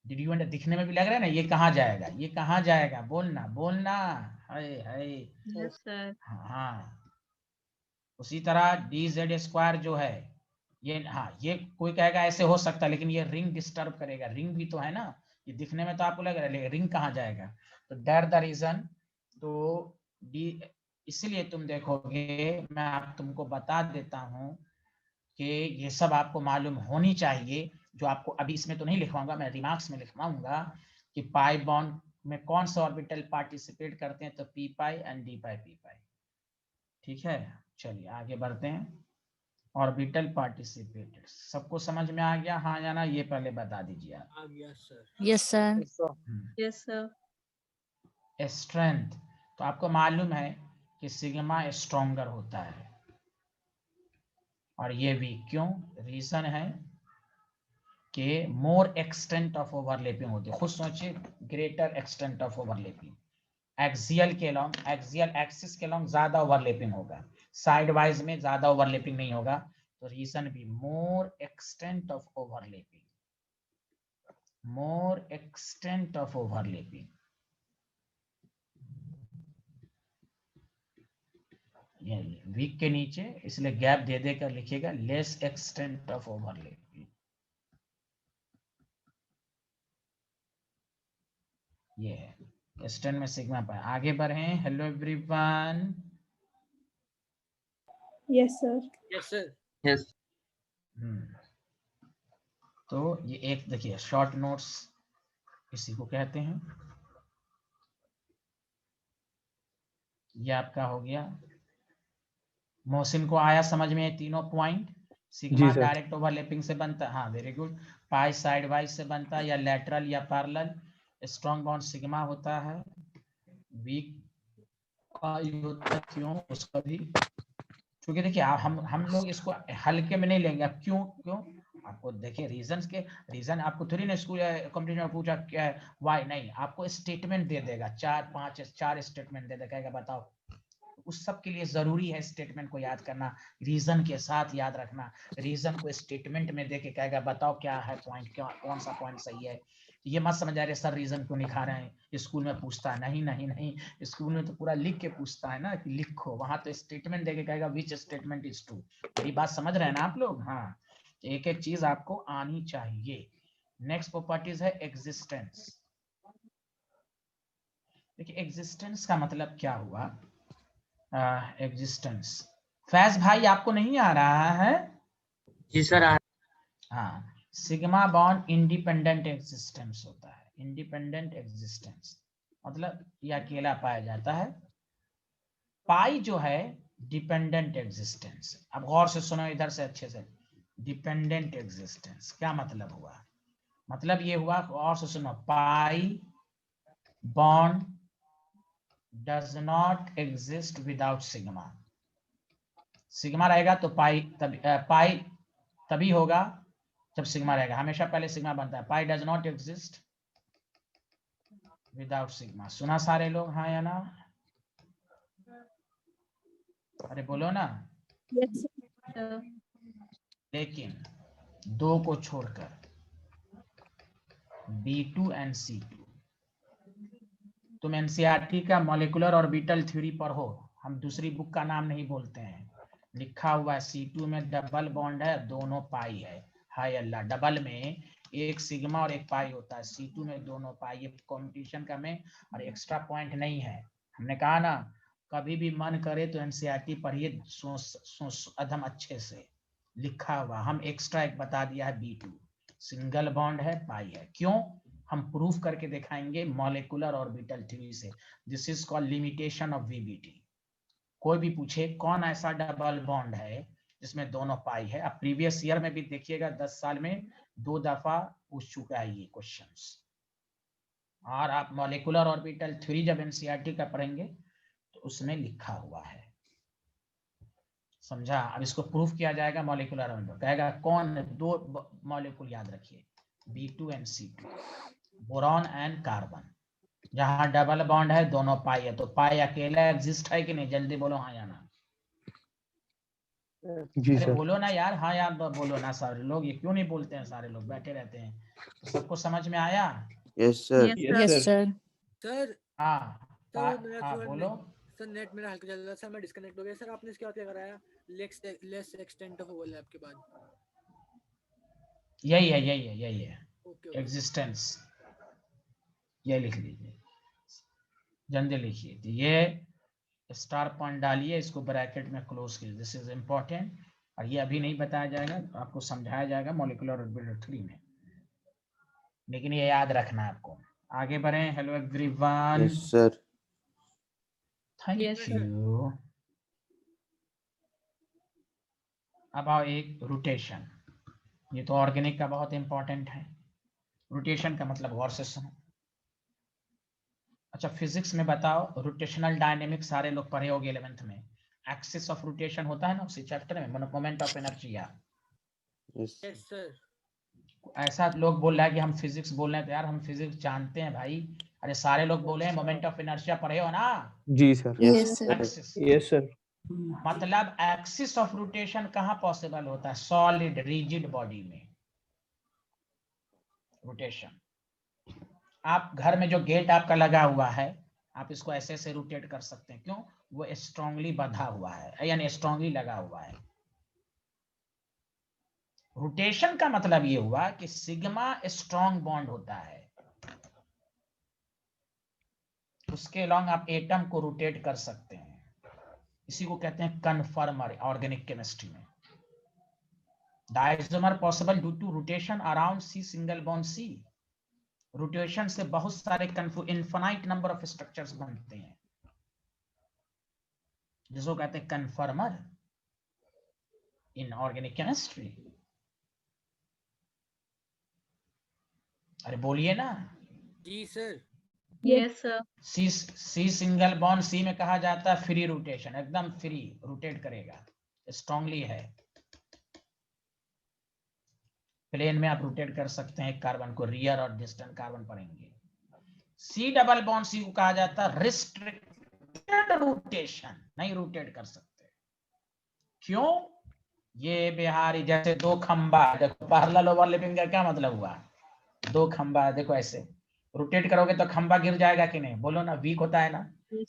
डिड यू दिखने में भी लग रहा है ना, ये कहाँ जाएगा, ये कहाँ जाएगा? बोलना बोलना, हाय Yes, sir. हाँ। उसी तरह डी जेड स्क्वायर जो है ये, हाँ ये कोई कहेगा ऐसे हो सकता है, लेकिन ये रिंग डिस्टर्ब करेगा। रिंग भी तो है ना, ये दिखने में तो आपको लग रहा है, लेकिन रिंग कहाँ जाएगा? तो दैट द रीजन। तो डी, इसलिए तुम देखोगे, मैं तुमको बता देता हूँ कि ये सब आपको मालूम होनी चाहिए, जो आपको अभी इसमें तो नहीं लिखवाऊंगा, मैं रिमार्क्स में लिखवाऊंगा कि पाई बॉन्ड में कौन सा ऑर्बिटल पार्टिसिपेट करते हैं, तो p pi and d pi p pi. ठीक है, चलिए आगे बढ़ते हैं। ऑर्बिटल पार्टिसिपेटेड सबको समझ में आ गया हाँ या ना? ये पहले बता दीजिए आप। आ गया sir. Yes, sir. Yes, sir. Yes, sir. Strength, तो आपको मालूम है कि सिग्मा स्ट्रॉन्गर होता है और ये वीक। क्यों? रीजन है कि मोर एक्सटेंट ऑफ ओवरलैपिंग होती है। खुद सोचिए, greater extent of overlapping. Axial के लॉन्ग, एक्सियल एक्सिस के लॉन्ग ज्यादा ओवरलैपिंग होगा, साइड वाइज में ज्यादा ओवरलैपिंग नहीं होगा, तो रीजन भी more extent of overlapping, more extent of overlapping. ये वीक के नीचे इसलिए गैप दे देकर लिखिएगा लेस एक्सटेंट ऑफ ओवरलैपिंग। ये है एक्सटेंट में सिग्मा पाई। आगे बढ़े। Hello everyone. Yes, sir. Yes sir. Yes. तो ये एक देखिए शॉर्ट नोट्स इसी को कहते हैं। ये आपका हो गया। मोहसिन को आया समझ में तीनों पॉइंट? सिग्मा जी सर। डायरेक्ट ओवरलैपिंग से बनता है, हाँ वेरी गुड। पाई साइड वाइज से बनता है या लैटरल या पैरेलल। स्ट्रॉन्ग बॉन्ड सिग्मा होता है, वीक पाई होता है। क्यों? उसका भी क्योंकि देखिए हम लोग इसको हल्के में नहीं लेंगे। अब क्यों क्यों आपको देखिए रीजन आपको थोड़ी ना स्कूल कंपटीशन में पूछा क्या है वाई, नहीं, आपको स्टेटमेंट दे देगा, 4 स्टेटमेंट दे देगा, बताओ। उस सब के लिए जरूरी है स्टेटमेंट को याद करना, रीजन के साथ याद रखना। रीजन को स्टेटमेंट में देके कहेगा बताओ क्या है पॉइंट, क्या कौन सा पॉइंट सही है। ये मत समझ आ रहे सर रीजन क्यों नहीं खा रहे हैं, स्कूल में पूछता है। नहीं नहीं नहीं, स्कूल में तो पूरा लिख के पूछता है ना कि लिखो, वहां तो स्टेटमेंट देके कहेगा विच स्टेटमेंट इज ट्रू। मेरी बात समझ रहे हैं ना आप लोग? हाँ, एक एक चीज आपको आनी चाहिए। नेक्स्ट प्रॉपर्टीज है एग्जिस्टेंस। देखिए एग्जिस्टेंस का मतलब क्या हुआ? एग्जिस्टेंस फैज भाई आपको नहीं आ रहा है? जी सर। हाँ, सिग्मा बॉन्ड इंडिपेंडेंट एग्जिस्टेंस होता है। इंडिपेंडेंट एग्जिस्टेंस मतलब ये अकेला पाया जाता है। पाई जो है डिपेंडेंट एग्जिस्टेंस। अब गौर से सुनो इधर से अच्छे से। डिपेंडेंट एग्जिस्टेंस क्या मतलब हुआ? मतलब ये हुआ, और से सुनो, pi bond does not exist without sigma. Sigma रहेगा तो पाई तभी होगा जब सिग्मा रहेगा। हमेशा पहले सिग्मा बनता है। Pi does not exist without sigma. सुना सारे लोग हाँ या ना? अरे बोलो ना। Yes, sir. लेकिन दो को छोड़कर B2 एंड C2, तुम एनसीईआरटी का मॉलिक्यूलर ऑर्बिटल थ्योरी पढ़ो, हम दूसरी बुक का नाम नहीं बोलते हैं। लिखा हुआ है C2 में डबल बॉन्ड है, दोनों पाई है। हाय अल्लाह, डबल में एक सिग्मा और एक पाई होता है, C2 में दोनों पाई। ये कॉम्पिटिशन का में और एक्स्ट्रा पॉइंट नहीं है। हमने कहा ना, कभी भी मन करे तो एनसीईआरटी पढ़िए एकदम अच्छे से। लिखा हुआ हम एक्स्ट्रा एक बता दिया है, B2 सिंगल बॉन्ड है, पाई है। क्यों? हम प्रूफ करके दिखाएंगे मॉलिक्यूलर ऑर्बिटल थ्योरी से। This is called limitation of VBT. कोई भी पूछे कौन ऐसा डबल बॉन्ड है जिसमें दोनों पाई है, अब प्रीवियस ईयर में भी देखिएगा 10 साल में 2 दफा पूछ चुका है ये क्वेश्चंस। और आप मॉलिक्यूलर ऑर्बिटल थ्योरी जब एनसीईआरटी का पढ़ेंगे तो उसमें लिखा हुआ है, समझा? अब इसको प्रूफ किया जाएगा मॉलिक्यूलर ऑर्बिटल। कहेगा कौन? दो मॉलिक्यूल याद रखिए, B2 and C2, boron and carbon. जहां डबल बॉन्ड है दोनों पाई है, तो पाई अकेला एग्जिस्ट है कि नहीं? जल्दी बोलो हाँ या ना। जी अरे सर। बोलो ना यार, हाँ यार बोलो ना सारे लोग। ये क्यों नहीं बोलते हैं? सारे लोग बैठे रहते हैं। तो सबको समझ में आया? Yes, sir. Yes, sir. Sir हाँ सर मेरा हाँ थोड़ा बोलो। सर नेट मेरा हल्का चल रहा है सर, मैं डिस्कनेक्ट हो गया सर। आपने इसके बाद क्या कराया? लेस एक्सटेंट ऑफ ओवरलैप के बाद? यही है ओके एग्जिस्टेंस। ये लिख लीजिए, जल्दी लिखिए। तो ये स्टार पॉइंट डालिए, इसको ब्रैकेट में क्लोज कीजिए। This is important. और ये अभी नहीं बताया जाएगा, आपको समझाया जाएगा मॉलिक्यूलर ऑर्बिटल थ्योरी में, लेकिन ये याद रखना है आपको। आगे बढ़े। Hello everyone, Yes, sir. Thank Yes, you. अब आओ एक रोटेशन। ये तो ऑर्गेनिक का बहुत इंपॉर्टेंट है। रोटेशन का मतलब गौर से सुनो। अच्छा, फिजिक्स में बताओ, रोटेशनल डायनेमिक्स सारे लोग पढ़े होंगे 11th में। एक्सिस ऑफ रोटेशन होता है ना उसी चैप्टर में, moment of inertia. Yes. Sir. ऐसा लोग बोल रहा है कि हम फिजिक्स बोल रहे हैं, तो यार हम फिजिक्स जानते हैं भाई। अरे सारे लोग बोले हैं मोमेंट ऑफ इनर्शिया पढ़े हो ना? जी sir. Yes, Yes, sir. Axis. Yes sir. मतलब एक्सिस ऑफ रोटेशन कहाँ पॉसिबल होता है? सॉलिड रिजिड बॉडी में रोटेशन। आप घर में जो गेट आपका लगा हुआ है, आप इसको ऐसे ऐसे रोटेट कर सकते हैं। क्यों? वो स्ट्रांगली बंधा हुआ है, यानी स्ट्रांगली लगा हुआ है। रोटेशन का मतलब ये हुआ कि सिग्मा स्ट्रॉन्ग बॉन्ड होता है, उसके अलोंग आप एटम को रोटेट कर सकते हैं। इसी को कहते हैं कन्फर्मर ऑर्गेनिक केमिस्ट्री में। डायजोमर possible due to rotation around C single bond C. Rotation से बहुत सारे इनफाइनाइट नंबर ऑफ स्ट्रक्चर्स बनते हैं, जिसको कहते हैं कन्फर्मर इन ऑर्गेनिक केमिस्ट्री। अरे बोलिए ना। जी sir. Yes sir. C single bond C में कहा जाता है फ्री रोटेशन, एकदम फ्री रोटेट करेगा, स्ट्रांगली है। प्लेन में आप रोटेट कर सकते हैं कार्बन को, रियर और डिस्टेंट कार्बन पढ़ेंगे। सी डबल बॉन्ड सी को कहा जाता है रिस्ट्रिक्टेड रोटेशन, नहीं रोटेट कर सकते। क्यों? ये बिहारी जैसे दो खंबा, देखो पैरेलल ओवरलैपिंग का क्या मतलब हुआ? दो खंबा देखो ऐसे रोटेट करोगे तो खंबा गिर जाएगा कि नहीं? बोलो ना, वीक होता है ना।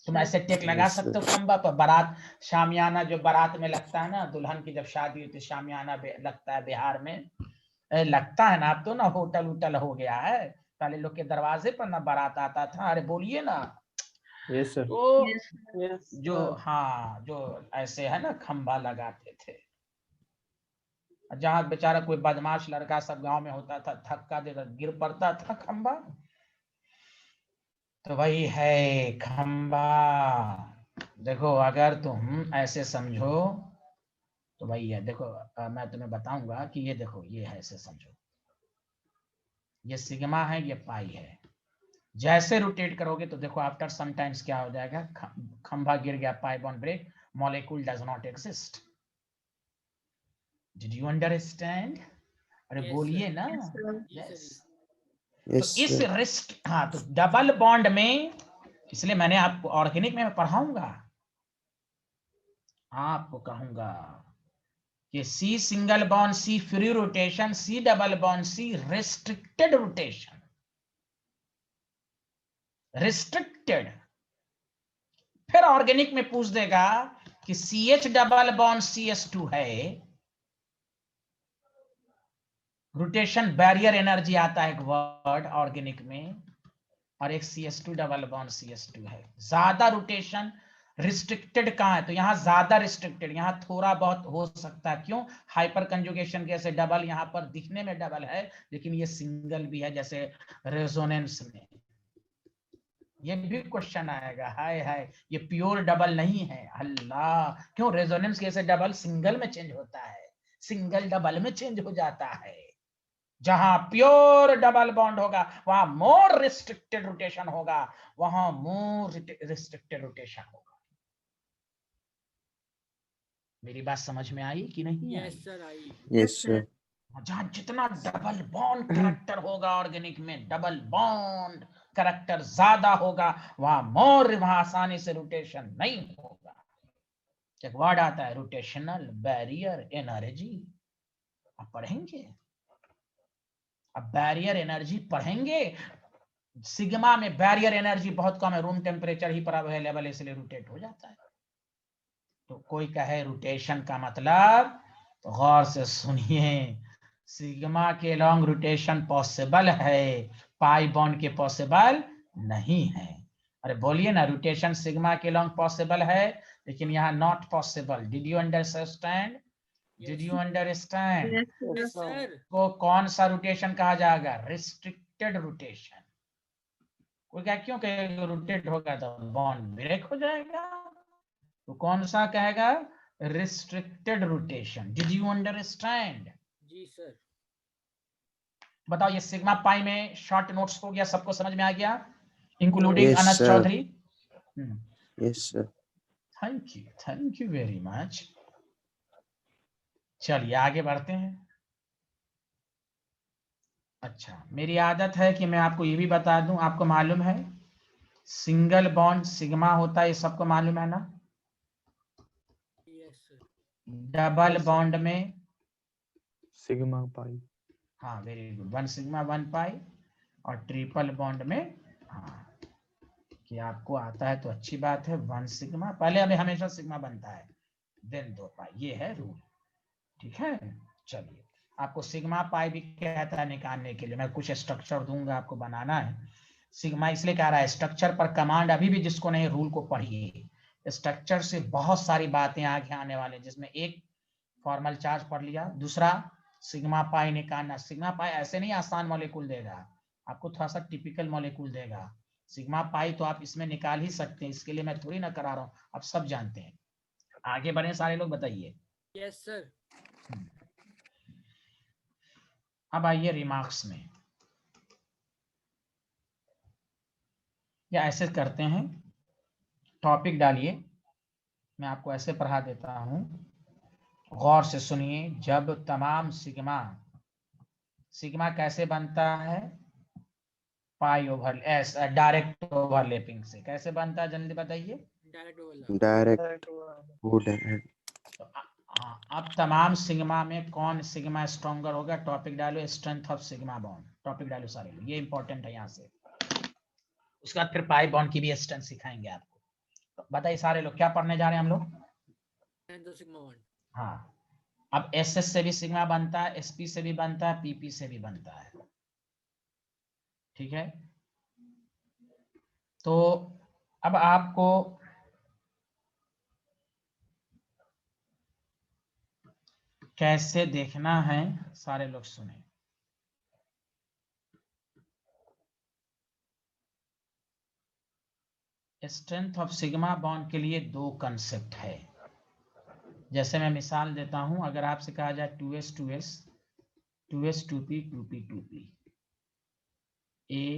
तुम ऐसे टेक लगा सकते हो खंबा पर। बारात शामियाना जो बारात में लगता है ना, दुल्हन की जब शादी होती है शामियाना लगता है बिहार में, लगता है ना। अब तो ना होटल उटल हो गया है, पहले लोग के दरवाजे पर ना बारात आता था। अरे बोलिए ना। Yes sir. तो यस जो हाँ जो ऐसे है ना खंबा लगाते थे, जहां बेचारा कोई बदमाश लड़का सब गांव में होता था, धक्का देकर गिर पड़ता था खंबा, तो वही है खंबा। देखो अगर तुम ऐसे समझो तो वही है। देखो मैं तुम्हें बताऊंगा कि ये देखो, ये है, ऐसे समझो, ये सिग्मा है, ये पाई है। जैसे रोटेट करोगे तो देखो आफ्टर सम टाइम्स क्या हो जाएगा, खंभा गिर गया, pi bond break, molecule does not exist. Did you understand? अरे Yes, बोलिए sir. ना। जी सर। यस। Yes, तो इस sir. रिस्ट, हाँ, तो डबल बॉन्ड में, इसलिए मैंने आपको ऑर्गेनिक में पढ़ाऊंगा, आपको कहूंगा कि C single bond C free rotation, C double bond C restricted rotation. Restricted. फिर ऑर्गेनिक में पूछ देगा कि C H double bond C S two है, रोटेशन बैरियर एनर्जी आता है एक वर्ड ऑर्गेनिक में, और एक CS2 डबल बॉन्ड CS2 है। ज्यादा रोटेशन रिस्ट्रिक्टेड कहाँ है? तो यहाँ ज्यादा रिस्ट्रिक्टेड, यहाँ थोड़ा बहुत हो सकता है। क्यों? हाइपर कंजुगेशन के ऐसे डबल यहाँ पर दिखने में डबल है, लेकिन ये सिंगल भी है, जैसे रेजोनेंस में। ये भी क्वेश्चन आएगा, हाय हाय ये प्योर डबल नहीं है। अल्लाह, क्यों? रेजोनेंस के ऐसे डबल सिंगल में चेंज होता है, सिंगल डबल में चेंज हो जाता है। जहां प्योर डबल बॉन्ड होगा वहां मोर रिस्ट्रिक्टेड रोटेशन होगा, वहां मोर रिस्ट्रिक्टेड रोटेशन होगा। मेरी बात समझ में आई कि नहीं आई? Yes, sir. आई। Yes, sir. जहां जितना डबल बॉन्ड कैरेक्टर होगा ऑर्गेनिक में, डबल बॉन्ड कैरेक्टर ज्यादा होगा, वहां मोर, वहां आसानी से रोटेशन नहीं होगा। एक वर्ड आता है रोटेशनल बैरियर एनर्जी, आप पढ़ेंगे। अब बैरियर एनर्जी पढ़ेंगे। सिग्मा में बैरियर एनर्जी बहुत कम है, रूम टेम्परेचर ही पर अवेलेबल है, इसलिए रोटेट हो जाता है। तो कोई कहे रोटेशन का मतलब, तो गौर से सुनिए, सिग्मा के लॉन्ग रोटेशन पॉसिबल है, पाई बॉन्ड के पॉसिबल नहीं है। अरे बोलिए ना, रोटेशन सिग्मा के लॉन्ग पॉसिबल है, लेकिन यहाँ not possible. Did you understand? Did you understand? Yes, sir. को कौन सा रोटेशन कहा जाएगा? Restricted rotation. कोई क्या क्यों कहेगा रोटेट होगा तो बॉन्ड ब्रेक हो जाएगा, तो कौन सा कहेगा? Restricted rotation. Did you understand? जी सर। बताओ, ये सिग्मा पाई में शॉर्ट नोट्स हो गया, सबको समझ में आ गया, including Yes, Anas sir. Chaudhary? Yes, sir. Thank you very much. चलिए आगे बढ़ते हैं। अच्छा, मेरी आदत है कि मैं आपको ये भी बता दूं, आपको मालूम है सिंगल बॉन्ड सिग्मा होता है, ये सबको मालूम है ना? डबल बॉन्ड में सिग्मा पाई। हाँ वेरी गुड, 1 सिग्मा 1 पाई। और ट्रिपल बॉन्ड में हाँ, कि आपको आता है तो अच्छी बात है, 1 सिग्मा, पहले हमें हमेशा सिग्मा बनता है देन 2 पाई, ये है रूल। ठीक है, चलिए आपको सिग्मा पाई भी कहता है निकालने के लिए, मैं कुछ स्ट्रक्चर दूंगा आपको बनाना है। सिग्मा इसलिए कह रहा है स्ट्रक्चर पर कमांड, अभी भी जिसको नहीं रूल को पढ़िए, स्ट्रक्चर से बहुत सारी बातें आगे आने वाले, जिसमें एक फॉर्मल चार्ज पढ़ लिया, दूसरा सिग्मा पाई निकालना। सिग्मा पाई ऐसे नहीं आसान मॉलिक्यूल देगा, आपको थोड़ा सा टिपिकल मॉलिक्यूल देगा। सिग्मा पाई तो आप इसमें निकाल ही सकते हैं, इसके लिए मैं थोड़ी ना करा रहा हूँ, आप सब जानते हैं। आगे बढ़े सारे लोग, बताइए। Yes sir. अब आइए रिमार्क्स में, या ऐसे करते हैं, टॉपिक डालिए, मैं आपको ऐसे पढ़ा देता हूं, गौर से सुनिए। जब तमाम सिग्मा, सिग्मा कैसे बनता है, pi over S, direct overlapping से। कैसे बनता है जल्दी बताइए। Direct overlap. डायरेक्ट तो हाँ, अब तमाम सिग्मा में कौन सिग्मा स्ट्रॉन्गर होगा, टॉपिक डालो strength of sigma bond, topic डालो सारे लोग, ये इंपॉर्टेंट है यहाँ से। उसके बाद फिर पाई बॉन्ड की भी स्ट्रेंथ सिखाएंगे आपको। तो बताइए सारे लोग, क्या पढ़ने जा रहे हैं हम लोग। Strength of sigma bond. हाँ, अब एस एस से भी सिग्मा बनता है, एसपी से भी बनता है, पीपी से भी बनता है। ठीक है, तो अब आपको कैसे देखना है, सारे लोग सुने। स्ट्रेंथ ऑफ सिग्मा बॉन्ड के लिए 2 कंसेप्ट है। जैसे मैं मिसाल देता हूं, अगर आपसे कहा जाए 2s 2s 2s 2p 2p 2p a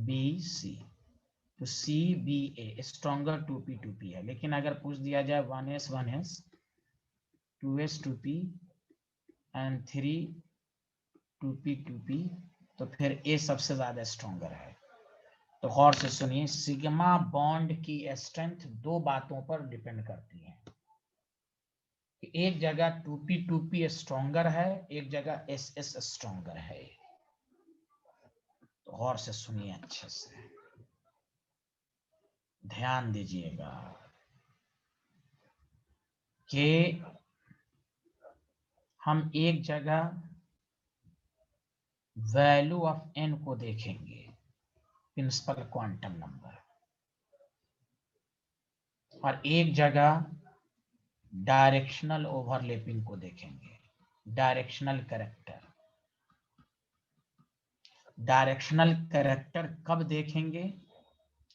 b c, तो c b a stronger 2p 2p है। लेकिन अगर पूछ दिया जाए 1s 1s 2s 2p and 3 2p 2p, तो फिर a सबसे ज्यादा स्ट्रॉन्गर है। तो गौर से सुनिए, सिग्मा बॉन्ड की स्ट्रेंथ 2 बातों पर डिपेंड करती है। एक जगह 2p 2p स्ट्रॉन्गर है, एक जगह ss स्ट्रॉन्गर है। तो गौर से सुनिए, अच्छे से ध्यान दीजिएगा कि हम एक जगह वैल्यू ऑफ n को देखेंगे, प्रिंसिपल क्वांटम नंबर, और एक जगह डायरेक्शनल ओवरलैपिंग को देखेंगे, डायरेक्शनल कैरेक्टर। डायरेक्शनल कैरेक्टर कब देखेंगे,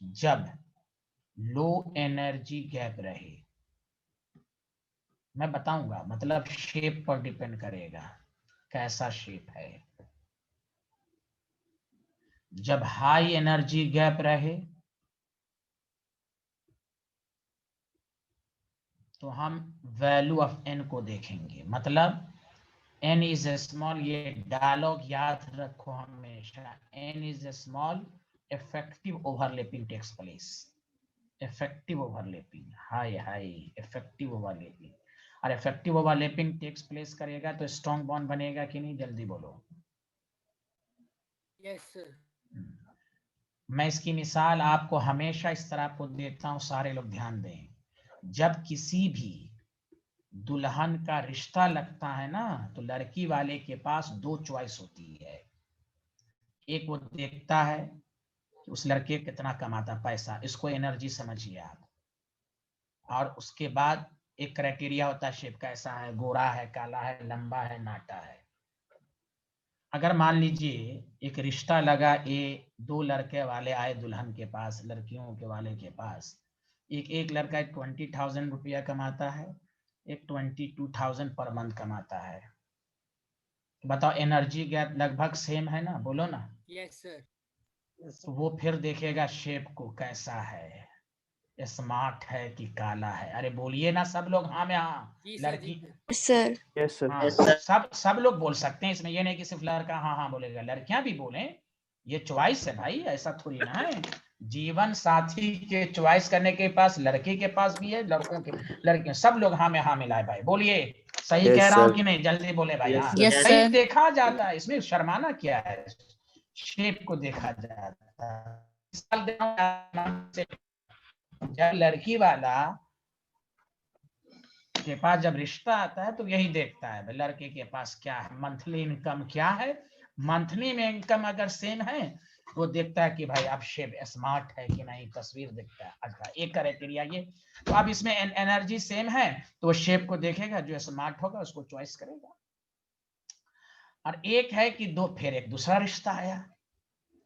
जब लो एनर्जी गैप रहे। मैं बताऊंगा, मतलब शेप पर डिपेंड करेगा, कैसा शेप है। जब हाई एनर्जी गैप रहे तो हम वैल्यू ऑफ n को देखेंगे, मतलब n इज स्मॉल, ये डायलॉग याद रखो हमेशा, n is small, effective overlapping takes place. Effective overlapping, high high effective overlapping, और इफेक्टिव ओवरलैपिंग टेक्स प्लेस करेगा तो स्ट्रॉन्ग बॉन्ड बनेगा कि नहीं, जल्दी बोलो। Yes sir. मैं इसकी मिसाल आपको हमेशा इस तरह को देता हूं, सारे लोग ध्यान दें। जब किसी भी दुल्हन का रिश्ता लगता है ना, तो लड़की वाले के पास 2 चॉइस होती है। एक वो देखता है कि उस लड़के कितना कमाता पैसा, इसको एनर्जी समझिए आप, और उसके बाद एक क्राइटेरिया होता है, शेप कैसा है, गोरा है, काला है, लंबा है, नाटा है। अगर मान लीजिए एक रिश्ता लगा, ये 2 लड़के वाले आए दुल्हन के पास, लड़कियों के वाले के पास, एक लड़का 20,000 रुपया कमाता है, एक 22,000 पर मंथ कमाता है। बताओ एनर्जी गैप लगभग सेम है ना, बोलो ना। Yes sir. तो वो फिर देखेगा शेप को कैसा है, स्मार्ट है कि काला है। अरे बोलिए ना सब लोग, हाँ में हाँ। जी सर। लड़की सर यस सर। हाँ, सब लोग बोल सकते हैं इसमें, ये नहीं कि सिर्फ लड़का हाँ हाँ बोलेगा, लड़कियां भी बोले, ये चॉइस है भाई, ऐसा थोड़ी ना है। जीवन साथी के चॉइस करने के पास लड़के के पास भी है, लड़कों के, लड़के, सब लोग हाँ में हाँ मिलाए भाई। बोलिए सही Yes, कह रहा हूँ sir. कि नहीं, जल्दी बोले भाई। Yes, हाँ sir. Yes, सही sir. देखा जाता है, इसमें शर्माना क्या है, शेप को देखा जाता है। जब लड़की वाला के पास जब रिश्ता आता है तो यही देखता है लड़के के पास क्या है, मंथली इनकम क्या है। मंथली में इनकम अगर सेम है वो देखता है कि भाई अब शेप स्मार्ट है कि नहीं, तस्वीर देखता है। अच्छा एक क्राइटेरिया ये। तो अब इसमें एनर्जी सेम है तो वो शेप को देखेगा, जो स्मार्ट होगा उसको चॉइस करेगा। और एक है कि दो, फिर एक दूसरा रिश्ता आया,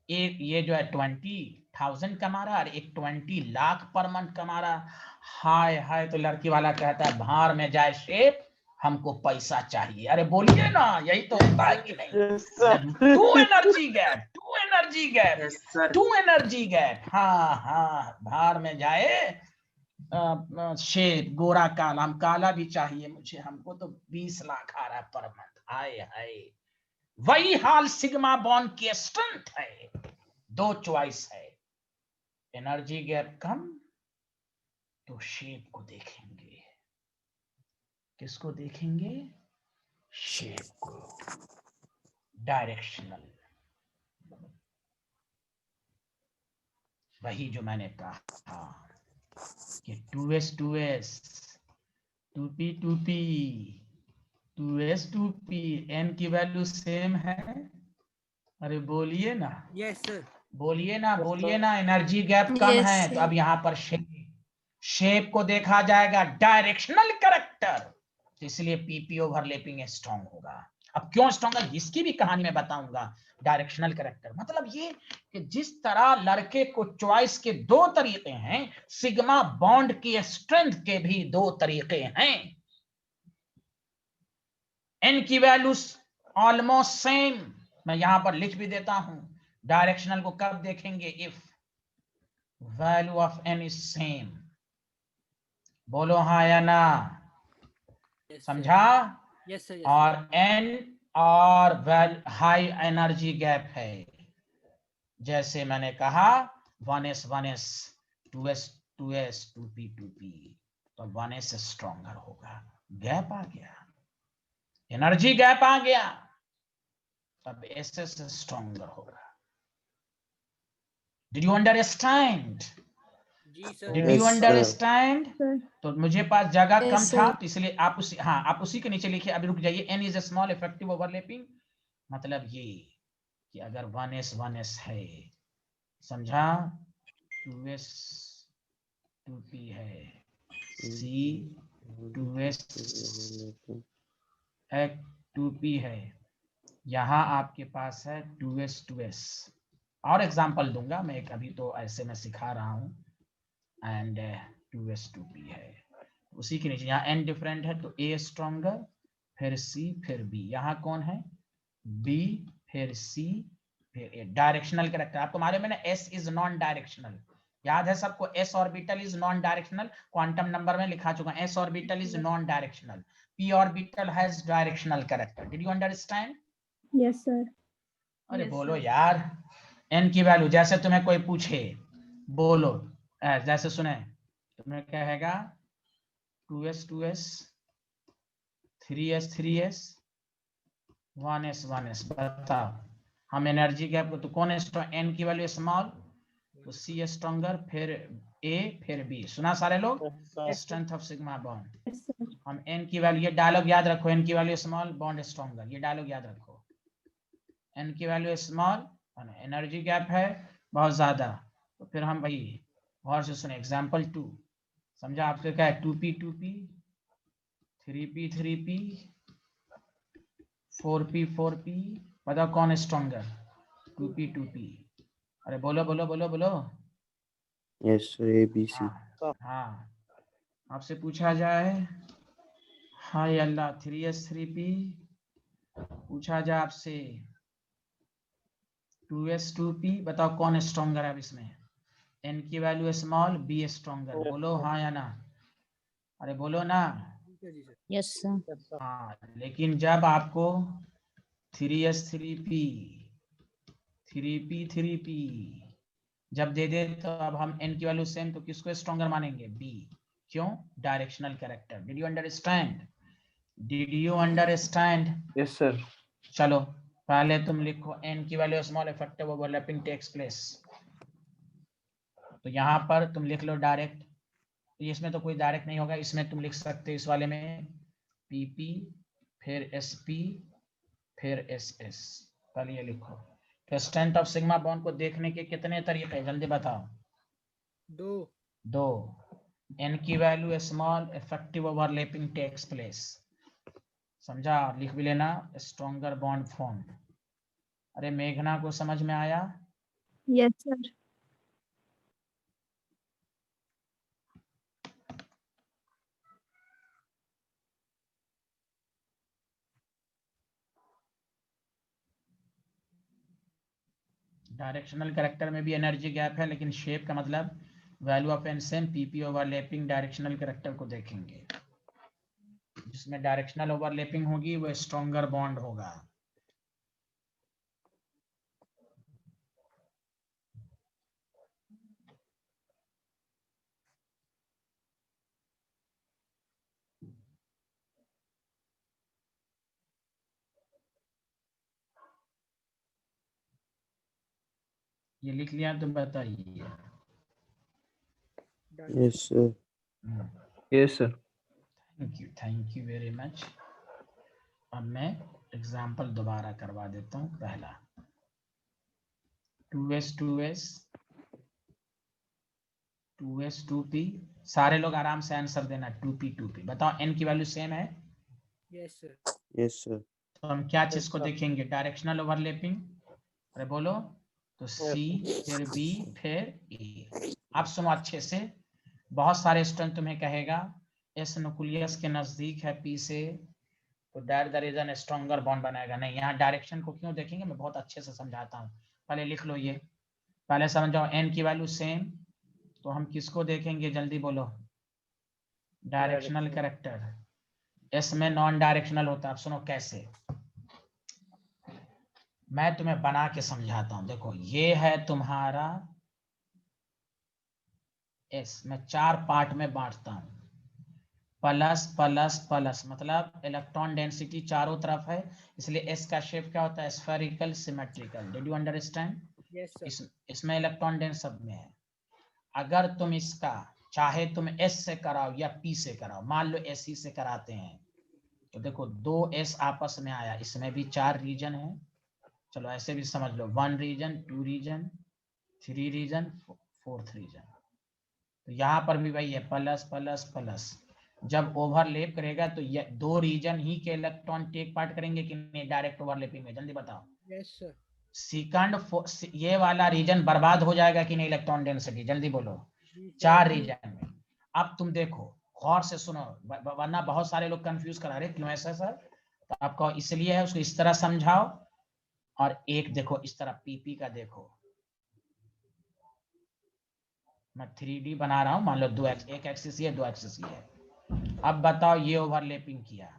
एक ये जो है 20,000 कमा रहा और एक 20 लाख पर मंथ कमा रहा। हाय हाय, तो लड़की वाला कहता है भार में जाए शेप, हमको पैसा चाहिए। अरे बोलिए ना, यही तो होता है कि नहीं? Yes, sir. Two energy gap, two energy gap, two energy gap. हाँ हाँ, भार में जाए शेप, गोरा काला, हम काला भी चाहिए मुझे, हमको तो 20 लाख आ रहा है पर मंथ। हाय हाय, वही हाल सिग्मा बॉन्ड की स्ट्रेंथ है। दो चॉइस है, एनर्जी गैप कम तो शेप को देखेंगे। किसको देखेंगे? शेप को, डायरेक्शनल। वही जो मैंने कहा कि 2s 2s, 2p 2p, 2s 2p, n की वैल्यू सेम है। अरे बोलिए ना, यस सर। बोलिए ना, बोलिए ना, एनर्जी गैप कम Yes, है तो sir. अब यहाँ पर शेप को देखा जाएगा, डायरेक्शनल कैरेक्टर। इसलिए पीपी ओवरलैपिंग स्ट्रांग होगा। अब क्यों स्ट्रांग है इसकी भी कहानी मैं बताऊंगा। डायरेक्शनल कैरेक्टर मतलब ये कि जिस तरह लड़के को चॉइस के दो तरीके हैं, सिग्मा बॉन्ड की स्ट्रेंथ के भी दो तरीके हैं। एन की वैल्यूज ऑलमोस्ट सेम, मैं यहां पर लिख भी देता हूं। डायरेक्शनल को कब देखेंगे? If value of N is same. बोलो हाँ या ना, समझा? Yes sir. और एन और हाई एनर्जी गैप है, जैसे मैंने कहा 1s 1s, 2s 2s, 2p 2p, तो 1s स्ट्रॉन्गर होगा। गैप आ गया, एनर्जी गैप आ गया, तब एसएस स्ट्रॉन्गर होगा। Did you understand? जी sir. Did Yes, you sir. Understand? Sir. तो मुझे पास जगह Yes, कम sir. था, तो इसलिए आप उसी, हाँ आप उसी के नीचे लिखिए। अभी रुक जाइए। N is a small effective overlapping, मतलब ये कि अगर 1s 1s है, समझा? 2s 2p है, c 2s 2p है, यहाँ आपके पास है 2s 2s। और एग्जांपल दूंगा मैं, एक अभी तो ऐसे मैं सिखा रहा हूँ। एंड 2s 2p है, उसी के नीचे यहाँ n डिफरेंट है तो a स्ट्रॉन्गर, फिर c, फिर b। यहाँ कौन है? b, फिर c, फिर a। डायरेक्शनल कैरेक्टर आपको मालूम है ना, s इज नॉन डायरेक्शनल। याद है सबको? s orbital is non directional, quantum number में लिखा चुका। s orbital is non directional, p orbital has directional character. Did you understand? Yes, sir. अरे Yes, बोलो sir. यार। एन की वैल्यू, जैसे तुम्हें कोई पूछे, बोलो जैसे सुने, तुम्हें कहेगा 2s 2s, 3s 3s, 1s 1s। बताओ हम एनर्जी गैप को, तो कौन है एन की वैल्यू स्मॉल, तो सी स्ट्रॉन्गर, फिर ए, फिर बी। सुना सारे लोग? Yes, sir. Strength of sigma bond. Yes, sir. हम एन की वैल्यू, ये डायलॉग याद रखो, एन की वैल्यू स्मॉल, बॉन्ड स्ट्रॉन्गर, ये डायलॉग याद रखो। एन की वैल्यू स्मॉल, एनर्जी गैप है बहुत ज्यादा, तो फिर हम भाई और से सुने। एग्जांपल 2, समझा? आपसे क्या है? 2p 2p, 3p 3p, 4p 4p। बताओ कौन है स्ट्रॉन्गर? 2p 2p। अरे बोलो बोलो बोलो बोलो। Yes, sir. A, B, C. हाँ हाँ, आपसे पूछा जाए, हाय अल्लाह, 3s 3p, पूछा जाए आपसे 2s 2p, बताओ कौन स्ट्रॉन्गर है अब इसमें? एन की वैल्यू स्मॉल, बी स्ट्रॉन्गर। बोलो हाँ या ना, अरे बोलो ना। जी sir. Yes, sir. Yes, sir. हाँ, लेकिन जब आपको 3s 3p, 3p जब दे दे तो अब हम n की वैल्यू सेम, तो किसको स्ट्रॉन्गर मानेंगे? b। क्यों? Directional character. Did you understand? Did you understand? Yes sir. चलो पहले तुम लिखो n की value small effective overlapping takes place. तो यहाँ पर तुम लिख लो डायरेक्ट, तो इसमें तो कोई डायरेक्ट नहीं होगा, इसमें तुम लिख सकते हो इस वाले में pp फिर sp फिर ss। पहले ये लिखो। तो स्ट्रेंथ ऑफ सिग्मा बॉन्ड को देखने के कितने तरीके, जल्दी बताओ। दो। n की value small effective overlapping takes place, समझा? लिख भी लेना स्ट्रॉन्गर बॉन्ड फॉर्म। अरे मेघना को समझ में आया? Yes sir. डायरेक्शनल कैरेक्टर में भी एनर्जी गैप है, लेकिन शेप का मतलब value of N same PP overlapping directional character को देखेंगे। जिसमें डायरेक्शनल ओवरलैपिंग होगी वो स्ट्रॉन्गर बॉन्ड होगा। ये लिख लिया तो बताइए। Yes sir. Yes sir. Thank you very much. अब मैं एग्जाम्पल दोबारा करवा देता हूँ। पहला 2s 2s 2s 2p, सारे लोग आराम से आंसर देना। 2p 2p बताओ n की वैल्यू सेम है? Yes sir. Yes sir. तो हम क्या चीज Yes, को sir. देखेंगे? Directional overlapping. अरे बोलो। तो C फिर B फिर E। अब सुनो अच्छे से, बहुत सारे स्टूडेंट तुम्हें कहेगा एस न्यूक्लियस के नजदीक है P से, तो that the reason stronger bond बनाएगा। नहीं, यहाँ डायरेक्शन को क्यों देखेंगे, मैं बहुत अच्छे से समझाता हूँ। पहले लिख लो ये, पहले समझाओ। n की वैल्यू सेम, तो हम किसको देखेंगे? जल्दी बोलो। Directional character. एस में नॉन डायरेक्शनल होता है। अब सुनो कैसे, मैं तुम्हें बना के समझाता हूं। देखो ये है तुम्हारा एस, मैं 4 पार्ट में बांटता हूं। प्लस प्लस प्लस मतलब इलेक्ट्रॉन डेंसिटी चारों तरफ है, इसलिए एस का शेप क्या होता है? Spherical symmetrical. Did you understand? Yes sir. इसमें इलेक्ट्रॉन डेंस सब में है। अगर तुम इसका चाहे तुम एस से कराओ या पी से कराओ, मान लो एस ही से कराते हैं, तो देखो 2 एस आपस में आया, इसमें भी 4 रीजन है। चलो ऐसे भी समझ लो, 1 region 2 region 3 region 4th region. तो यहाँ पर भी वही है, प्लस प्लस प्लस। जब ओवरलैप करेगा तो ये 2 रीजन ही के इलेक्ट्रॉन टेक पार्ट करेंगे कि नहीं डायरेक्ट ओवरलैपिंग में? जल्दी बताओ। Yes sir. सेकंड ये वाला रीजन बर्बाद हो जाएगा कि नहीं इलेक्ट्रॉन डेंसिटी? जल्दी बोलो। जी 4 सर। रीजन में। अब तुम देखो गौर से सुनो, वरना बहुत सारे लोग कंफ्यूज करा रहे क्यों ऐसा सर। तो आपको इसलिए है, उसको इस तरह समझाओ। और एक देखो इस तरह पीपी का देखो, मैं 3D बना रहा हूं, मान लो 2 एक एक्सिस ये 2 एक्सिस ये है। अब बताओ ये ओवरलैपिंग किया,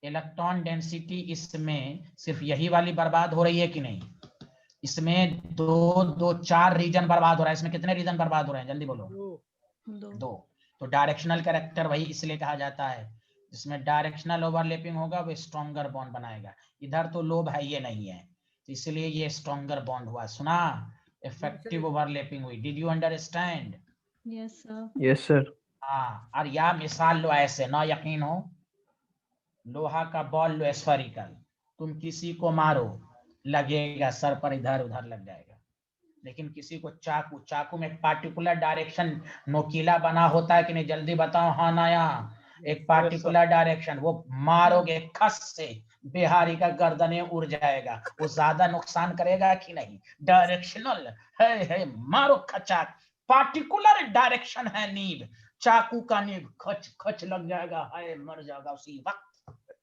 इलेक्ट्रॉन डेंसिटी इसमें सिर्फ यही वाली बर्बाद हो रही है कि नहीं? इसमें 4 रीजन बर्बाद हो रहा है। इसमें कितने रीजन बर्बाद हो रहे हैं? जल्दी बोलो। 2। तो डायरेक्शनल कैरेक्टर वही इसलिए कहा जाता है, जिसमें डायरेक्शनल ओवरलैपिंग होगा वो स्ट्रॉन्गर बॉन्ड बनाएगा। इधर तो लोब है, ये नहीं है, तो इसलिए ये स्ट्रॉन्गर बॉन्ड हुआ। सुना? इफेक्टिव ओवरलैपिंग हुई। Did you understand? Yes sir. Yes sir. हाँ, और या मिसाल लो ऐसे, ना यकीन हो, लोहा का बॉल लो स्फेरिकल, तुम किसी को मारो लगेगा सर पर, इधर उधर लग जाएगा। लेकिन किसी को चाकू में एक पार्टिकुलर डायरेक्शन नोकीला बना होता है कि नहीं? जल्दी बताओ हाँ ना या? एक पार्टिकुलर डायरेक्शन, वो मारोगे खस से बिहारी का गर्दने उड़ जाएगा। वो ज्यादा नुकसान करेगा कि नहीं? डायरेक्शनल है मारो खचाक, पार्टिकुलर डायरेक्शन है नीब, चाकू का नीब खच खच लग जाएगा, हाय मर जाएगा उसी वक्त।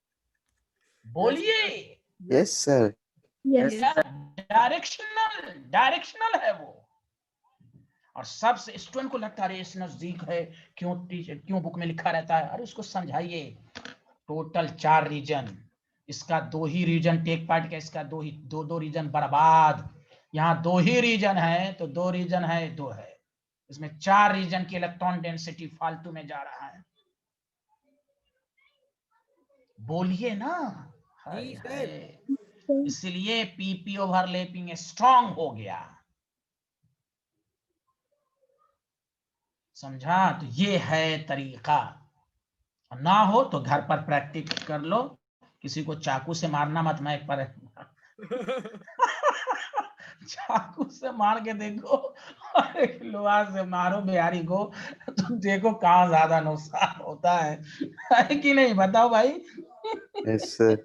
बोलिए। Yes sir. यस डायरेक्शनल है वो। और सबसे स्टूडेंट को लगता है इस नजदीक है, क्यों बुक में लिखा रहता है? अरे उसको समझाइए। टोटल 4 रीजन, इसका 2 ही रीजन टेक पार्ट का, इसका 2 रीजन बर्बाद। यहाँ 2 ही रीजन है तो 2 रीजन है 2 है, इसमें 4 रीजन की इलेक्ट्रॉन डेंसिटी फालतू में जा रहा है। बोलिए ना। हाय जी सर। हाय, इसलिए पीपी ओवरलैपिंग स्ट्रांग हो गया, समझा। तो ये है तरीका, ना हो तो घर पर प्रैक्टिस कर लो, किसी को चाकू से मारना मत। मैं एक बार चाकू से मार के देखो और एक लोहा से मारो बिहारी को, तो देखो कहाँ ज्यादा नुकसान होता है कि नहीं, बताओ भाई। Yes, sir.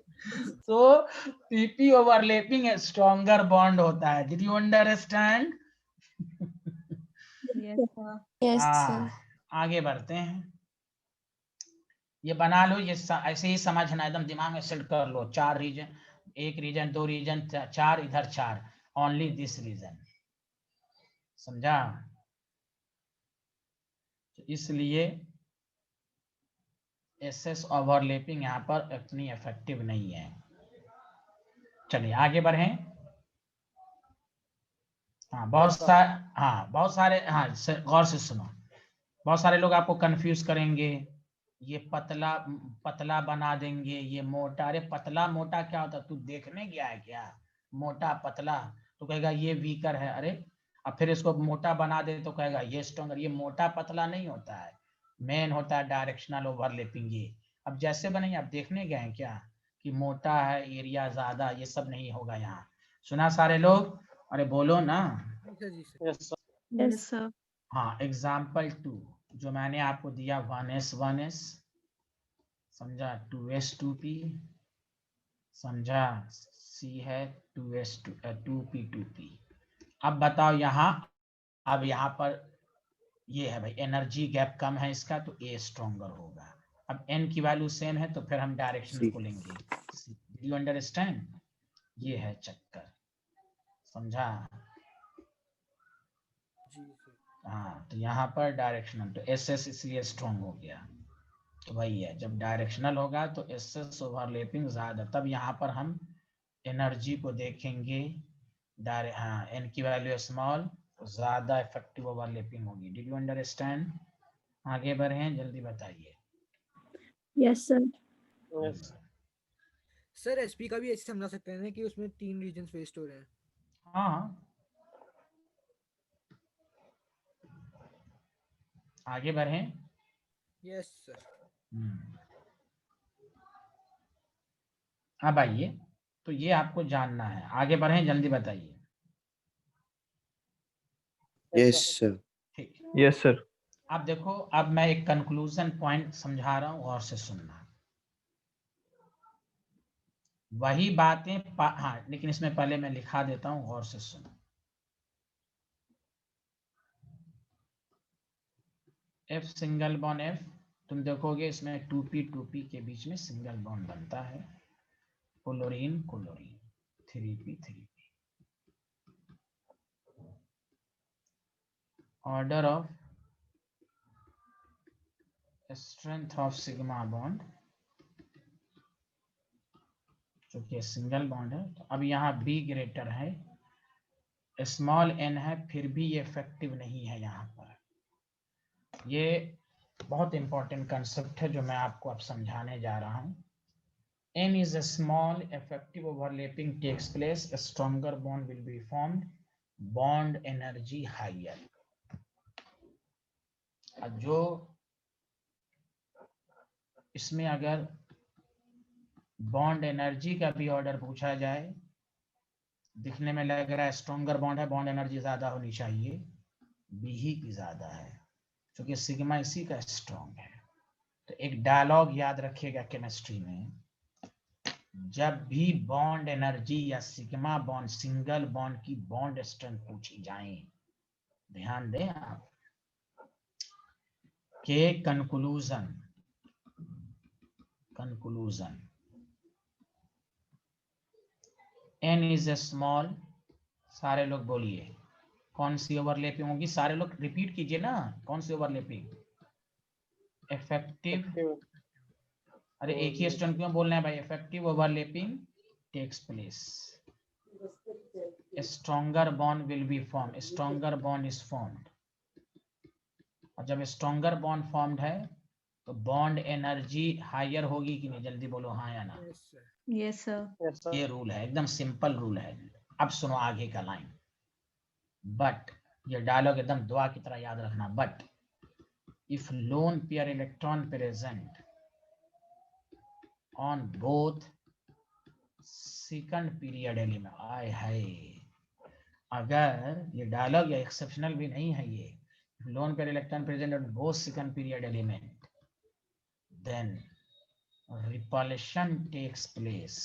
तो पीपी ओवरलैपिंग स्ट्रॉन्गर बॉन्ड होता है। Did you understand? Yes, sir. Yes sir. हाँ, आगे बढ़ते हैं। ये बना लो, ये ऐसे ही समझना, एकदम दिमाग में सेट कर लो। 4 रीजन, 1 रीजन, 2 रीजन, 4 इधर 4, ओनली दिस रीजन, समझा। तो इसलिए एसएस ओवरलैपिंग यहाँ पर इतनी इफेक्टिव नहीं है। चलिए आगे बढ़ें। हाँ बहुत सारे, हाँ गौर से सुनो, बहुत सारे लोग आपको कंफ्यूज करेंगे, ये पतला पतला बना देंगे, ये मोटा। अरे पतला मोटा क्या होता है, तू देखने गया है क्या? मोटा पतला, तो कहेगा ये वीकर है। अरे अब फिर इसको मोटा बना दे तो कहेगा ये स्ट्रॉन्गर। ये मोटा पतला नहीं होता है, मेन होता है डायरेक्शनल ओवरलैपिंग। ये अब जैसे बने, आप देखने गए हैं क्या कि मोटा है, एरिया ज्यादा, ये सब नहीं होगा यहाँ। सुना सारे लोग? अरे बोलो ना। जी सर, जी sir. Yes sir. Yes, sir. हाँ, एग्जाम्पल 2 जो मैंने आपको दिया, 1s, समझा, 2s2p, समझा, c है 2p2p। अब बताओ यहाँ, अब यहाँ पर ये है भाई, एनर्जी गैप कम है इसका, तो a स्ट्रॉन्गर होगा। अब n की वैल्यू सेम है तो फिर हम डायरेक्शनल को लेंगे। Do you understand? ये है चक्कर, समझा। जी सर। हाँ, तो यहाँ पर डायरेक्शनल, तो एसएस इसलिए स्ट्रॉन्ग हो गया। तो वही है, जब डायरेक्शनल होगा तो एसएस ओवरलैपिंग ज्यादा, तब यहाँ पर हम एनर्जी को देखेंगे। हाँ, एन की वैल्यू स्मॉल, तो ज्यादा इफेक्टिव ओवरलैपिंग होगी। Did you understand? आगे बढ़ें, जल्दी बताइए। Yes sir. Yes sir SP का भी ऐसे समझा सकते हैं ना कि उसमें 3 रीजन्स वेस्ट हो रहे हैं। हाँ, आगे बढ़ें। Yes sir. अब आइए, तो ये आपको जानना है। आगे बढ़ें, जल्दी बताइए। Yes, sir. ठीक, Yes, sir. अब देखो, अब मैं एक कंक्लूजन पॉइंट समझा रहा हूं, और से सुनना। वही बातें हाँ, लेकिन इसमें पहले मैं लिखा देता हूं, और से सुनो। F सिंगल बॉन्ड F, तुम देखोगे इसमें 2p के बीच में सिंगल बॉन्ड बनता है। Chlorine chlorine, 3p। Order of strength of sigma bond, चूंकि सिंगल बॉन्ड है, तो अब यहाँ B ग्रेटर है, स्मॉल n है, फिर भी ये इफेक्टिव नहीं है यहाँ पर। ये बहुत इंपॉर्टेंट कंसेप्ट है जो मैं आपको अब समझाने जा रहा हूँ। n is a small, effective overlapping takes place, a stronger bond will be formed, bond energy higher। जो इसमें अगर बॉन्ड एनर्जी का भी ऑर्डर पूछा जाए, दिखने में लग रहा है स्ट्रॉन्गर बॉन्ड है, बॉन्ड एनर्जी ज्यादा होनी चाहिए, बी ही की ज्यादा है, क्योंकि सिग्मा इसी का स्ट्रॉन्ग है। तो एक डायलॉग याद रखिएगा केमिस्ट्री में, जब भी बॉन्ड एनर्जी या सिग्मा बॉन्ड, सिंगल बॉन्ड की बॉन्ड स्ट्रेंथ पूछी जाए, ध्यान दें आप के conclusion n is a small, सारे लोग बोलिए कौन सी ओवरलैपिंग होगी, सारे लोग रिपीट कीजिए ना, कौन सी ओवरलैपिंग? इफेक्टिव, अरे एक ही स्टूडेंट क्यों बोल रहे हैं भाई? Effective overlapping takes place, stronger bond will be formed, stronger bond is formed। और जब स्ट्रॉन्गर बॉन्ड फॉर्म्ड है तो बॉन्ड एनर्जी हायर होगी कि नहीं, जल्दी बोलो हाँ या ना। Yes, sir. Yes, sir. Yes, sir. ये रूल है, एकदम सिंपल रूल है। अब सुनो आगे का लाइन। बट ये डायलॉग एकदम दुआ की तरह याद रखना। But if lone pair electron present on both second period element, आय हाय, अगर ये डायलॉग या एक्सेप्शनल भी नहीं है, ये lone pair electron present on both second period element, then repulsion takes place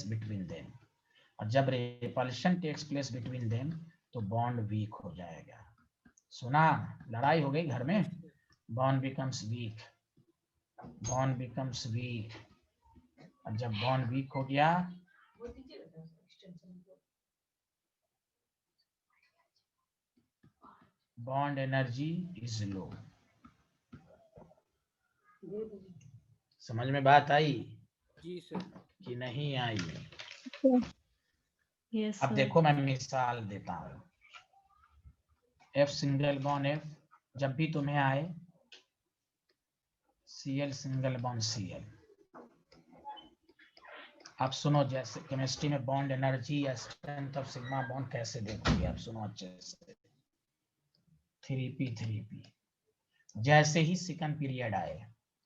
between them। और जब repulsion takes place between them तो बॉन्ड वीक हो जाएगा। सुना, लड़ाई हो गई घर में, bond becomes weak, bond becomes weak। और जब बॉन्ड वीक हो गया बॉन्ड एनर्जी इज लो। समझ में बात आई जी सर। कि नहीं आई? Yes, अब sir. देखो मैं मिसाल देता हूं। F सिंगल बॉन्ड F, जब भी तुम्हें आए Cl सिंगल बॉन्ड Cl। आप सुनो, जैसे केमिस्ट्री में बॉन्ड एनर्जी या स्ट्रेंथ ऑफ सिग्मा बॉन्ड कैसे देखोगे, आप सुनो अच्छे से। 3p जैसे ही सेकंड पीरियड आए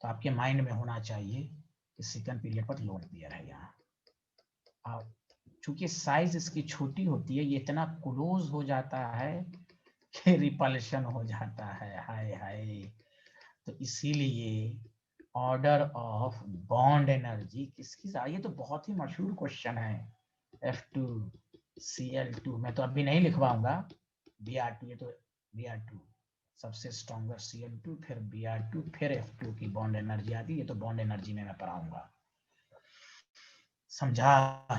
तो आपके माइंड में होना चाहिए कि सेकंड पीरियड पर लोन पेयर है यहाँ। चूंकि साइज इसकी छोटी होती है, ये इतना क्लोज हो जाता है कि रिपल्शन हो जाता है। हाय हाय। तो इसीलिए ऑर्डर ऑफ बॉन्ड एनर्जी किसकी, ये तो बहुत ही मशहूर क्वेश्चन है। F2Cl2 मैं तो अभी नहीं लिखवाऊंगा। Br2, ये तो Br2 सबसे स्ट्रॉन्गर Cl2, फिर Br2, फिर F2 की बॉन्ड एनर्जी आती है। ये तो बॉन्ड एनर्जी में मैं पढ़ाऊंगा, समझा?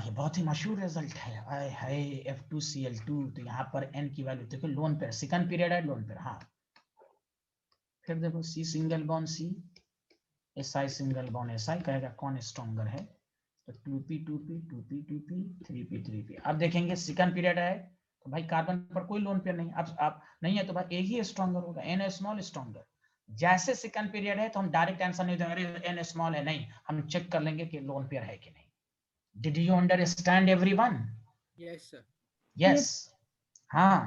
ये बहुत ही मशहूर रिजल्ट है। आए हाय, F2Cl2। तो यहाँ पर N की वैल्यू देखो, लोन पेयर सेकंड पीरियड है, लोन पेयर। हाँ, फिर देखो C single bond C, Si single bond Si, कहेगा कौन स्ट्रॉन्गर है, तो 2p 2p 2p 2p 3p 3p। अब देखेंगे सेकंड पीरियड है तो भाई कार्बन पर कोई लोन पेयर नहीं, अब आप नहीं है तो भाई एक ही स्ट्रॉन्गर होगा, N स्मॉल स्ट्रॉन्गर। जैसे सेकंड पीरियड है तो हम डायरेक्ट आंसर नहीं देंगे N स्मॉल है, नहीं, हम चेक कर लेंगे कि लोन पेयर है कि नहीं। Did you understand everyone? Yes sir. Yes. हाँ,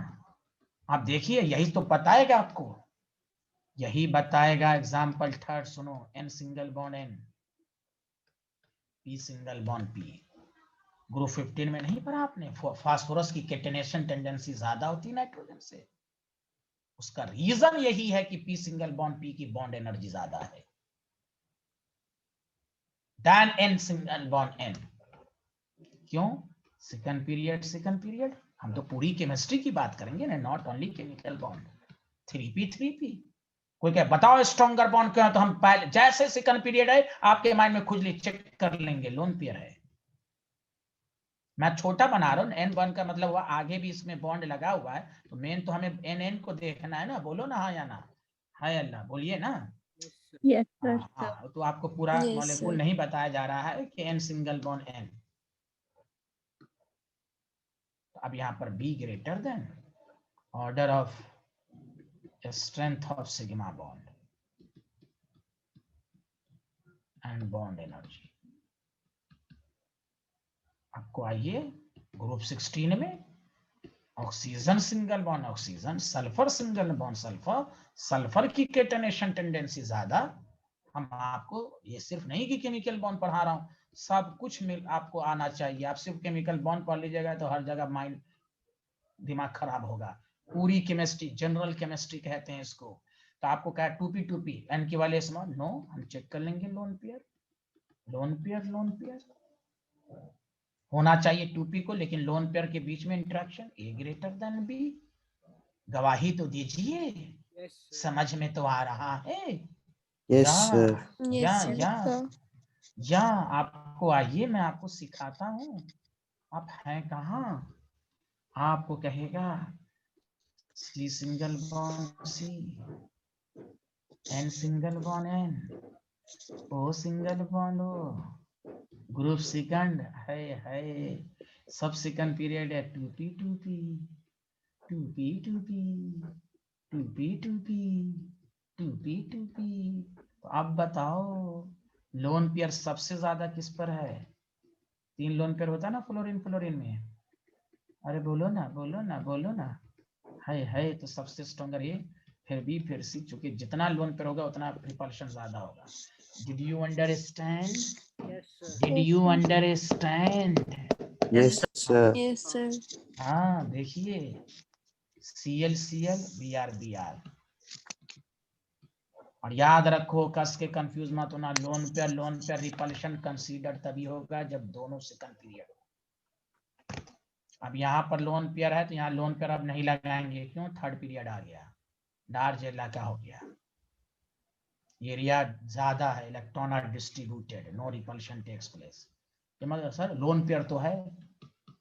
आप देखिए, यही तो बताएगा आपको, यही बताएगा। एग्जाम्पल थर्ड सुनो। N single bond N, P single bond P। Group 15 में नहीं पढ़ा आपने, फास्फोरस की केटनेशन टेंडेंसी ज्यादा होती है नाइट्रोजन से। उसका रीजन यही है कि P सिंगल बॉन्ड P की बॉन्ड एनर्जी ज्यादा है than N single bond N। क्यों? सेकंड पीरियड हम तो पूरी केमिस्ट्री की बात करेंगे ना, not only chemical bond. 3p कोई क्या बताओ स्ट्रॉन्गर बॉन्ड क्यों है, तो हम पहले जैसे सेकंड पीरियड है आपके माइंड में खुजली चेक कर लेंगे लोन पेयर है। मैं छोटा बना रहा हूँ, N1 का मतलब हुआ आगे भी इसमें बॉन्ड लगा हुआ है, तो मेन तो हमें NN को देखना है ना। बोलो ना हाँ या ना, हाय अल्लाह, बोलिए ना। Yes, sir. हाँ, तो आपको पूरा मॉलिक्यूल नहीं बताया जा रहा है कि N सिंगल बॉन्ड N। तो अब यहाँ पर B greater than order of strength of sigma bond and bond energy. आपको आइए ग्रुप 16 में oxygen single bond oxygen, sulphur single bond sulphur, sulphur की केटनेशन टेंडेंसी ज्यादा। हम आपको ये सिर्फ नहीं कि केमिकल बॉन्ड पढ़ा रहा हूँ, सब कुछ मिल आपको आना चाहिए। आप सिर्फ केमिकल बॉन्ड पढ़ लीजिएगा तो हर जगह माइंड दिमाग खराब होगा। पूरी केमिस्ट्री, जनरल केमिस्ट्री कहते हैं इसको। तो आपको क्या 2p N की वाले स्मॉल, नो, हम चेक कर लेंगे लोन पेयर होना चाहिए 2p को, लेकिन लोन पेयर के बीच में interaction A greater than B। गवाही तो दीजिए, समझ में तो आ रहा है? Yes sir. या आपको आइए मैं आपको सिखाता हूँ। आप हैं कहाँ? आपको कहेगा C single bond C, N single bond N, O single bond O, group second है सब सेकंड पीरियड है 2p 2p 2p 2p 2p 2p 2p 2p। तो अब बताओ लोन पेयर सबसे ज्यादा किस पर है? 3 लोन पेयर होता है ना फ्लोरीन फ्लोरीन में। अरे बोलो ना बोलो ना बोलो ना। है तो सबसे स्ट्रॉन्गर ये, फिर बी फिर सी, क्योंकि जितना लोन पेयर होगा उतना रिपल्शन ज्यादा होगा। Did you understand? Yes sir. Did you understand? Yes, sir. Yes, sir. हाँ देखिए Cl Cl Br Br। और याद रखो कस के कंफ्यूज मत होना, लोन पे रिपल्शन कंसीडर तभी होगा जब दोनों सेकंड पीरियड हो। अब यहाँ पर लोन पेयर है तो यहाँ लोन पेयर अब नहीं लगाएंगे, क्यों? थर्ड पीरियड आ गया, डार्जेला का हो गया, एरिया ज्यादा है, electron are distributed, no repulsion takes place. मतलब सर लोन पेयर तो है,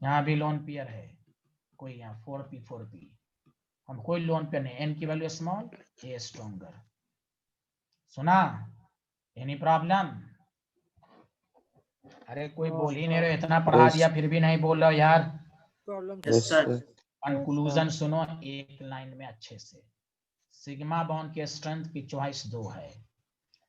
यहाँ भी लोन पेयर है, कोई यहाँ 4p 4p, हम कोई लोन पेयर नहीं, n की वैल्यू स्मॉल ए स्ट्रॉन्गर। सुना? Any problem? अरे कोई बोल ही नहीं रहे, इतना पढ़ा Yes. दिया फिर भी नहीं बोल रहे हो यार। Problem Yes, sir. कंक्लूजन सुनो एक लाइन में अच्छे से। सिग्मा बॉन्ड के स्ट्रेंथ की चॉइस 2 है,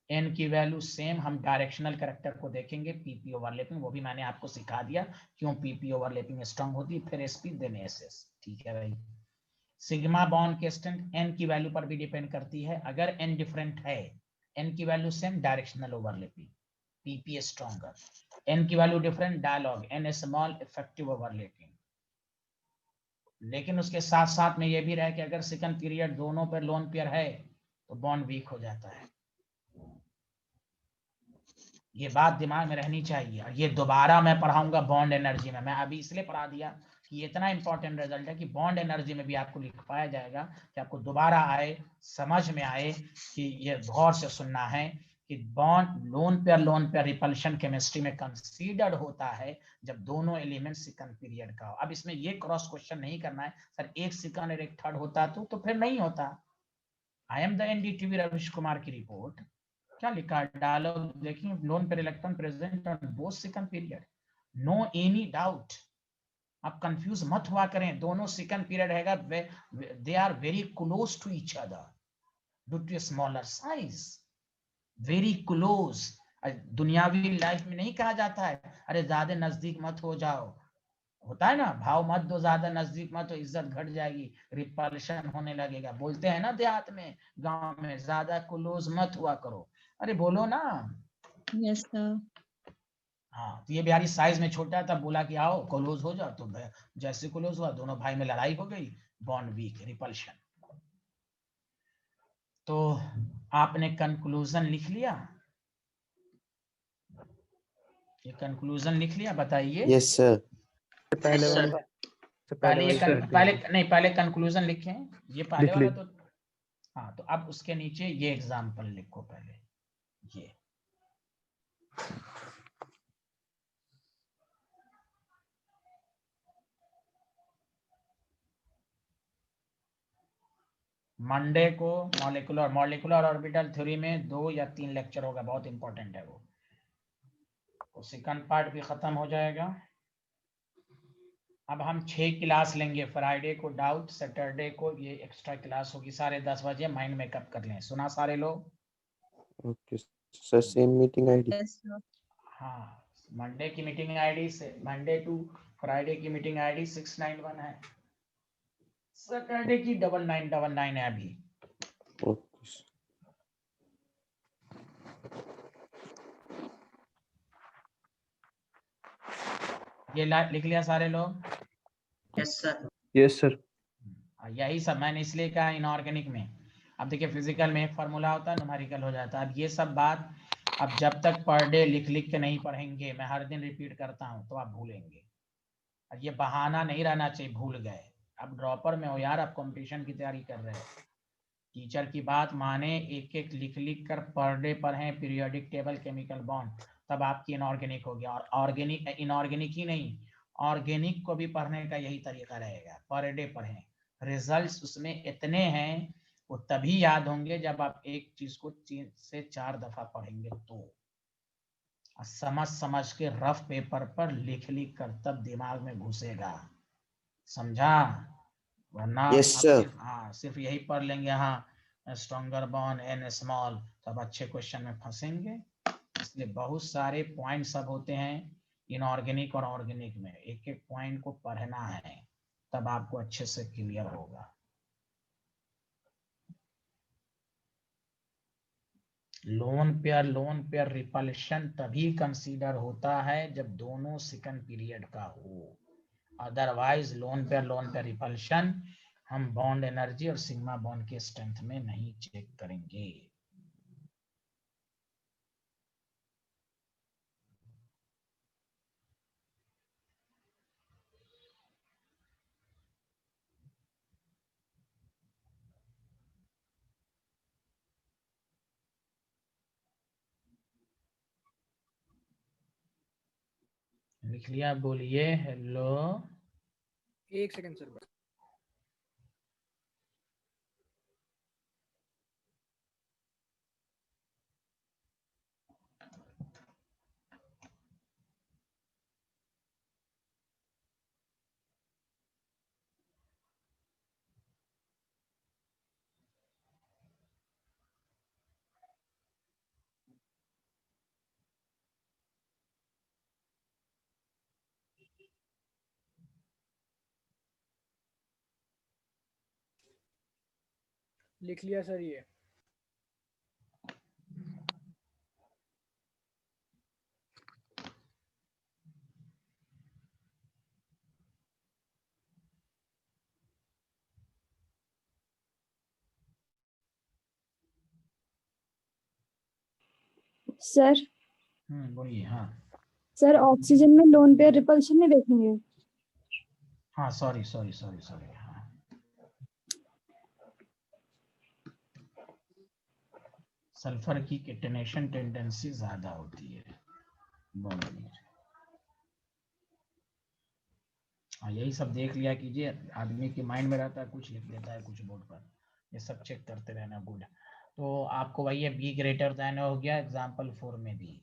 एन की वैल्यू सेम, हम डायरेक्शनल कैरेक्टर को देखेंगे, पीपी ओवरलैपिंग वो भी मैंने आपको सिखा दिया क्यों पीपी ओवरलैपिंग स्ट्रांग होती है, फिर एसपी देन एसएस। ठीक है भाई। सिग्मा बॉन्ड के स्ट्रेंथ एन की वैल्यू पर भी डिपेंड करती है, अगर एन डिफरेंट है, एन की value same directional overlapping p p stronger, n की value different dialogue n small effective overlapping. लेकिन उसके साथ साथ में ये भी रहे कि अगर सेकंड पीरियड दोनों पर लोन पेयर है तो बॉन्ड वीक हो जाता है, ये बात दिमाग में रहनी चाहिए। और ये दोबारा मैं पढ़ाऊंगा बॉन्ड एनर्जी में, मैं अभी इसलिए पढ़ा दिया कि ये इतना इंपॉर्टेंट रिजल्ट है कि बॉन्ड एनर्जी में भी आपको लिख पाया जाएगा, कि आपको दोबारा आए, समझ में आए कि ये गौर से सुनना है कि bond lone pair repulsion chemistry में कंसीडर्ड होता है जब दोनों एलिमेंट सेकंड पीरियड का हो। अब इसमें ये क्रॉस क्वेश्चन नहीं करना है सर एक सेकंड और एक थर्ड होता तो फिर नहीं होता। I am the NDTV Ravish Kumar की रिपोर्ट क्या लिखा डायलॉग देखिए, lone pair electron present on both second period, no any doubt. आप कंफ्यूज मत हुआ करें, दोनों सेकंड पीरियड हैगा, they are very close to each other due to smaller size, very close. दुनियावी लाइफ में नहीं कहा जाता है अरे ज्यादा नजदीक मत हो जाओ, होता है ना, भाव मत दो, ज्यादा नजदीक मत हो, इज्जत घट जाएगी, रिपल्शन होने लगेगा, बोलते हैं ना देहात में गांव में, ज्यादा क्लोज मत हुआ करो। अरे बोलो ना। Yes sir. हाँ तो ये बिहारी साइज में छोटा था, बोला कि आओ क्लोज हो जाओ, तो जैसे क्लोज हुआ दोनों भाई में लड़ाई हो गई, बॉन्ड वीक, रिपल्शन। तो आपने कंक्लूजन लिख लिया, ये कंक्लूजन लिख लिया, बताइए। Yes, sir. पहले कंक्लूजन लिखें, ये पहले लिख वाला ली। तो हाँ, तो अब उसके नीचे ये एग्जाम्पल लिखो पहले, ये मंडे को मॉलिक्यूलर ऑर्बिटल थ्योरी में 2 या 3 लेक्चर होगा, बहुत इंपॉर्टेंट है वो। तो सेकंड पार्ट भी खत्म हो जाएगा। अब हम 6 क्लास लेंगे, फ्राइडे को डाउट, सैटरडे को ये एक्स्ट्रा क्लास होगी, 10:30 बजे माइंड मेकअप कर लें। सुना सारे लोग? Okay, sir. Same meeting ID. Yes sir. हाँ, मंडे की मीटिंग आईडी से मंडे टू फ्राइडे की मीटिंग आईडी 691 है, सैटरडे की 9999 है अभी। Okay, sir. ये लिख लिया सारे लोग? Yes sir. यही सब मैंने इसलिए कहा इनऑर्गेनिक में। अब देखिए फिजिकल में एक फार्मूला होता है, न्यूमेरिकल हो जाता है। अब ये सब बात अब जब तक पर डे लिख के नहीं पढ़ेंगे, मैं हर दिन रिपीट करता हूँ, तो आप भूलेंगे। और ये बहाना नहीं रहना चाहिए भूल गए। अब ड्रॉपर में हो यार, आप कंपटीशन की तैयारी कर रहे हो, टीचर की बात माने, एक एक लिख कर पर डे पढ़ें पीरियोडिक टेबल, केमिकल बॉन्ड, तब आपकी इनऑर्गेनिक होगी। और ऑर्गेनिक इनऑर्गेनिक ही नहीं, ऑर्गेनिक को भी पढ़ने का यही तरीका रहेगा, पर डे पढ़ें। रिजल्ट्स उसमें इतने हैं वो तभी याद होंगे जब आप एक चीज को 3 से 4 दफा पढ़ेंगे तो। और समझ समझ के रफ पेपर पर लिख लिख कर तब दिमाग में घुसेगा, समझा? वरना Yes, आप sir. सिर्फ यही पढ़ लेंगे, हाँ स्ट्रॉन्गर बॉन्ड एन स्मॉल, तब अच्छे क्वेश्चन में फंसेंगे। इसलिए बहुत सारे पॉइंट सब होते हैं इनऑर्गेनिक और ऑर्गेनिक में, एक एक पॉइंट को पढ़ना है तब आपको अच्छे से क्लियर होगा। लोन पेयर रिपल्शन तभी कंसीडर होता है जब दोनों सेकंड पीरियड का हो, अदरवाइज लोन पेयर रिपल्शन हम बॉन्ड एनर्जी और सिग्मा बॉन्ड के स्ट्रेंथ में नहीं चेक करेंगे। लिख लिया? बोलिए हेलो। 1 सेकंड सर बस। लिख लिया सर ये। सर बोलिए। हाँ सर ऑक्सीजन में लोन पेयर रिपल्शन नहीं देखेंगे? हाँ सॉरी हाँ सल्फर की किटनेशन टेंडेंसी ज्यादा होती है बॉन्ड में। हाँ यही सब देख लिया कीजिए, आदमी के माइंड में रहता है, कुछ लिख देता है कुछ बोर्ड पर, ये सब चेक करते रहना। गुड, तो आपको वही है बी ग्रेटर देन हो गया एग्जाम्पल 4 में भी।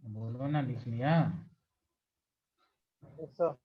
बोलो ना, लिख लिया? Yes, sir.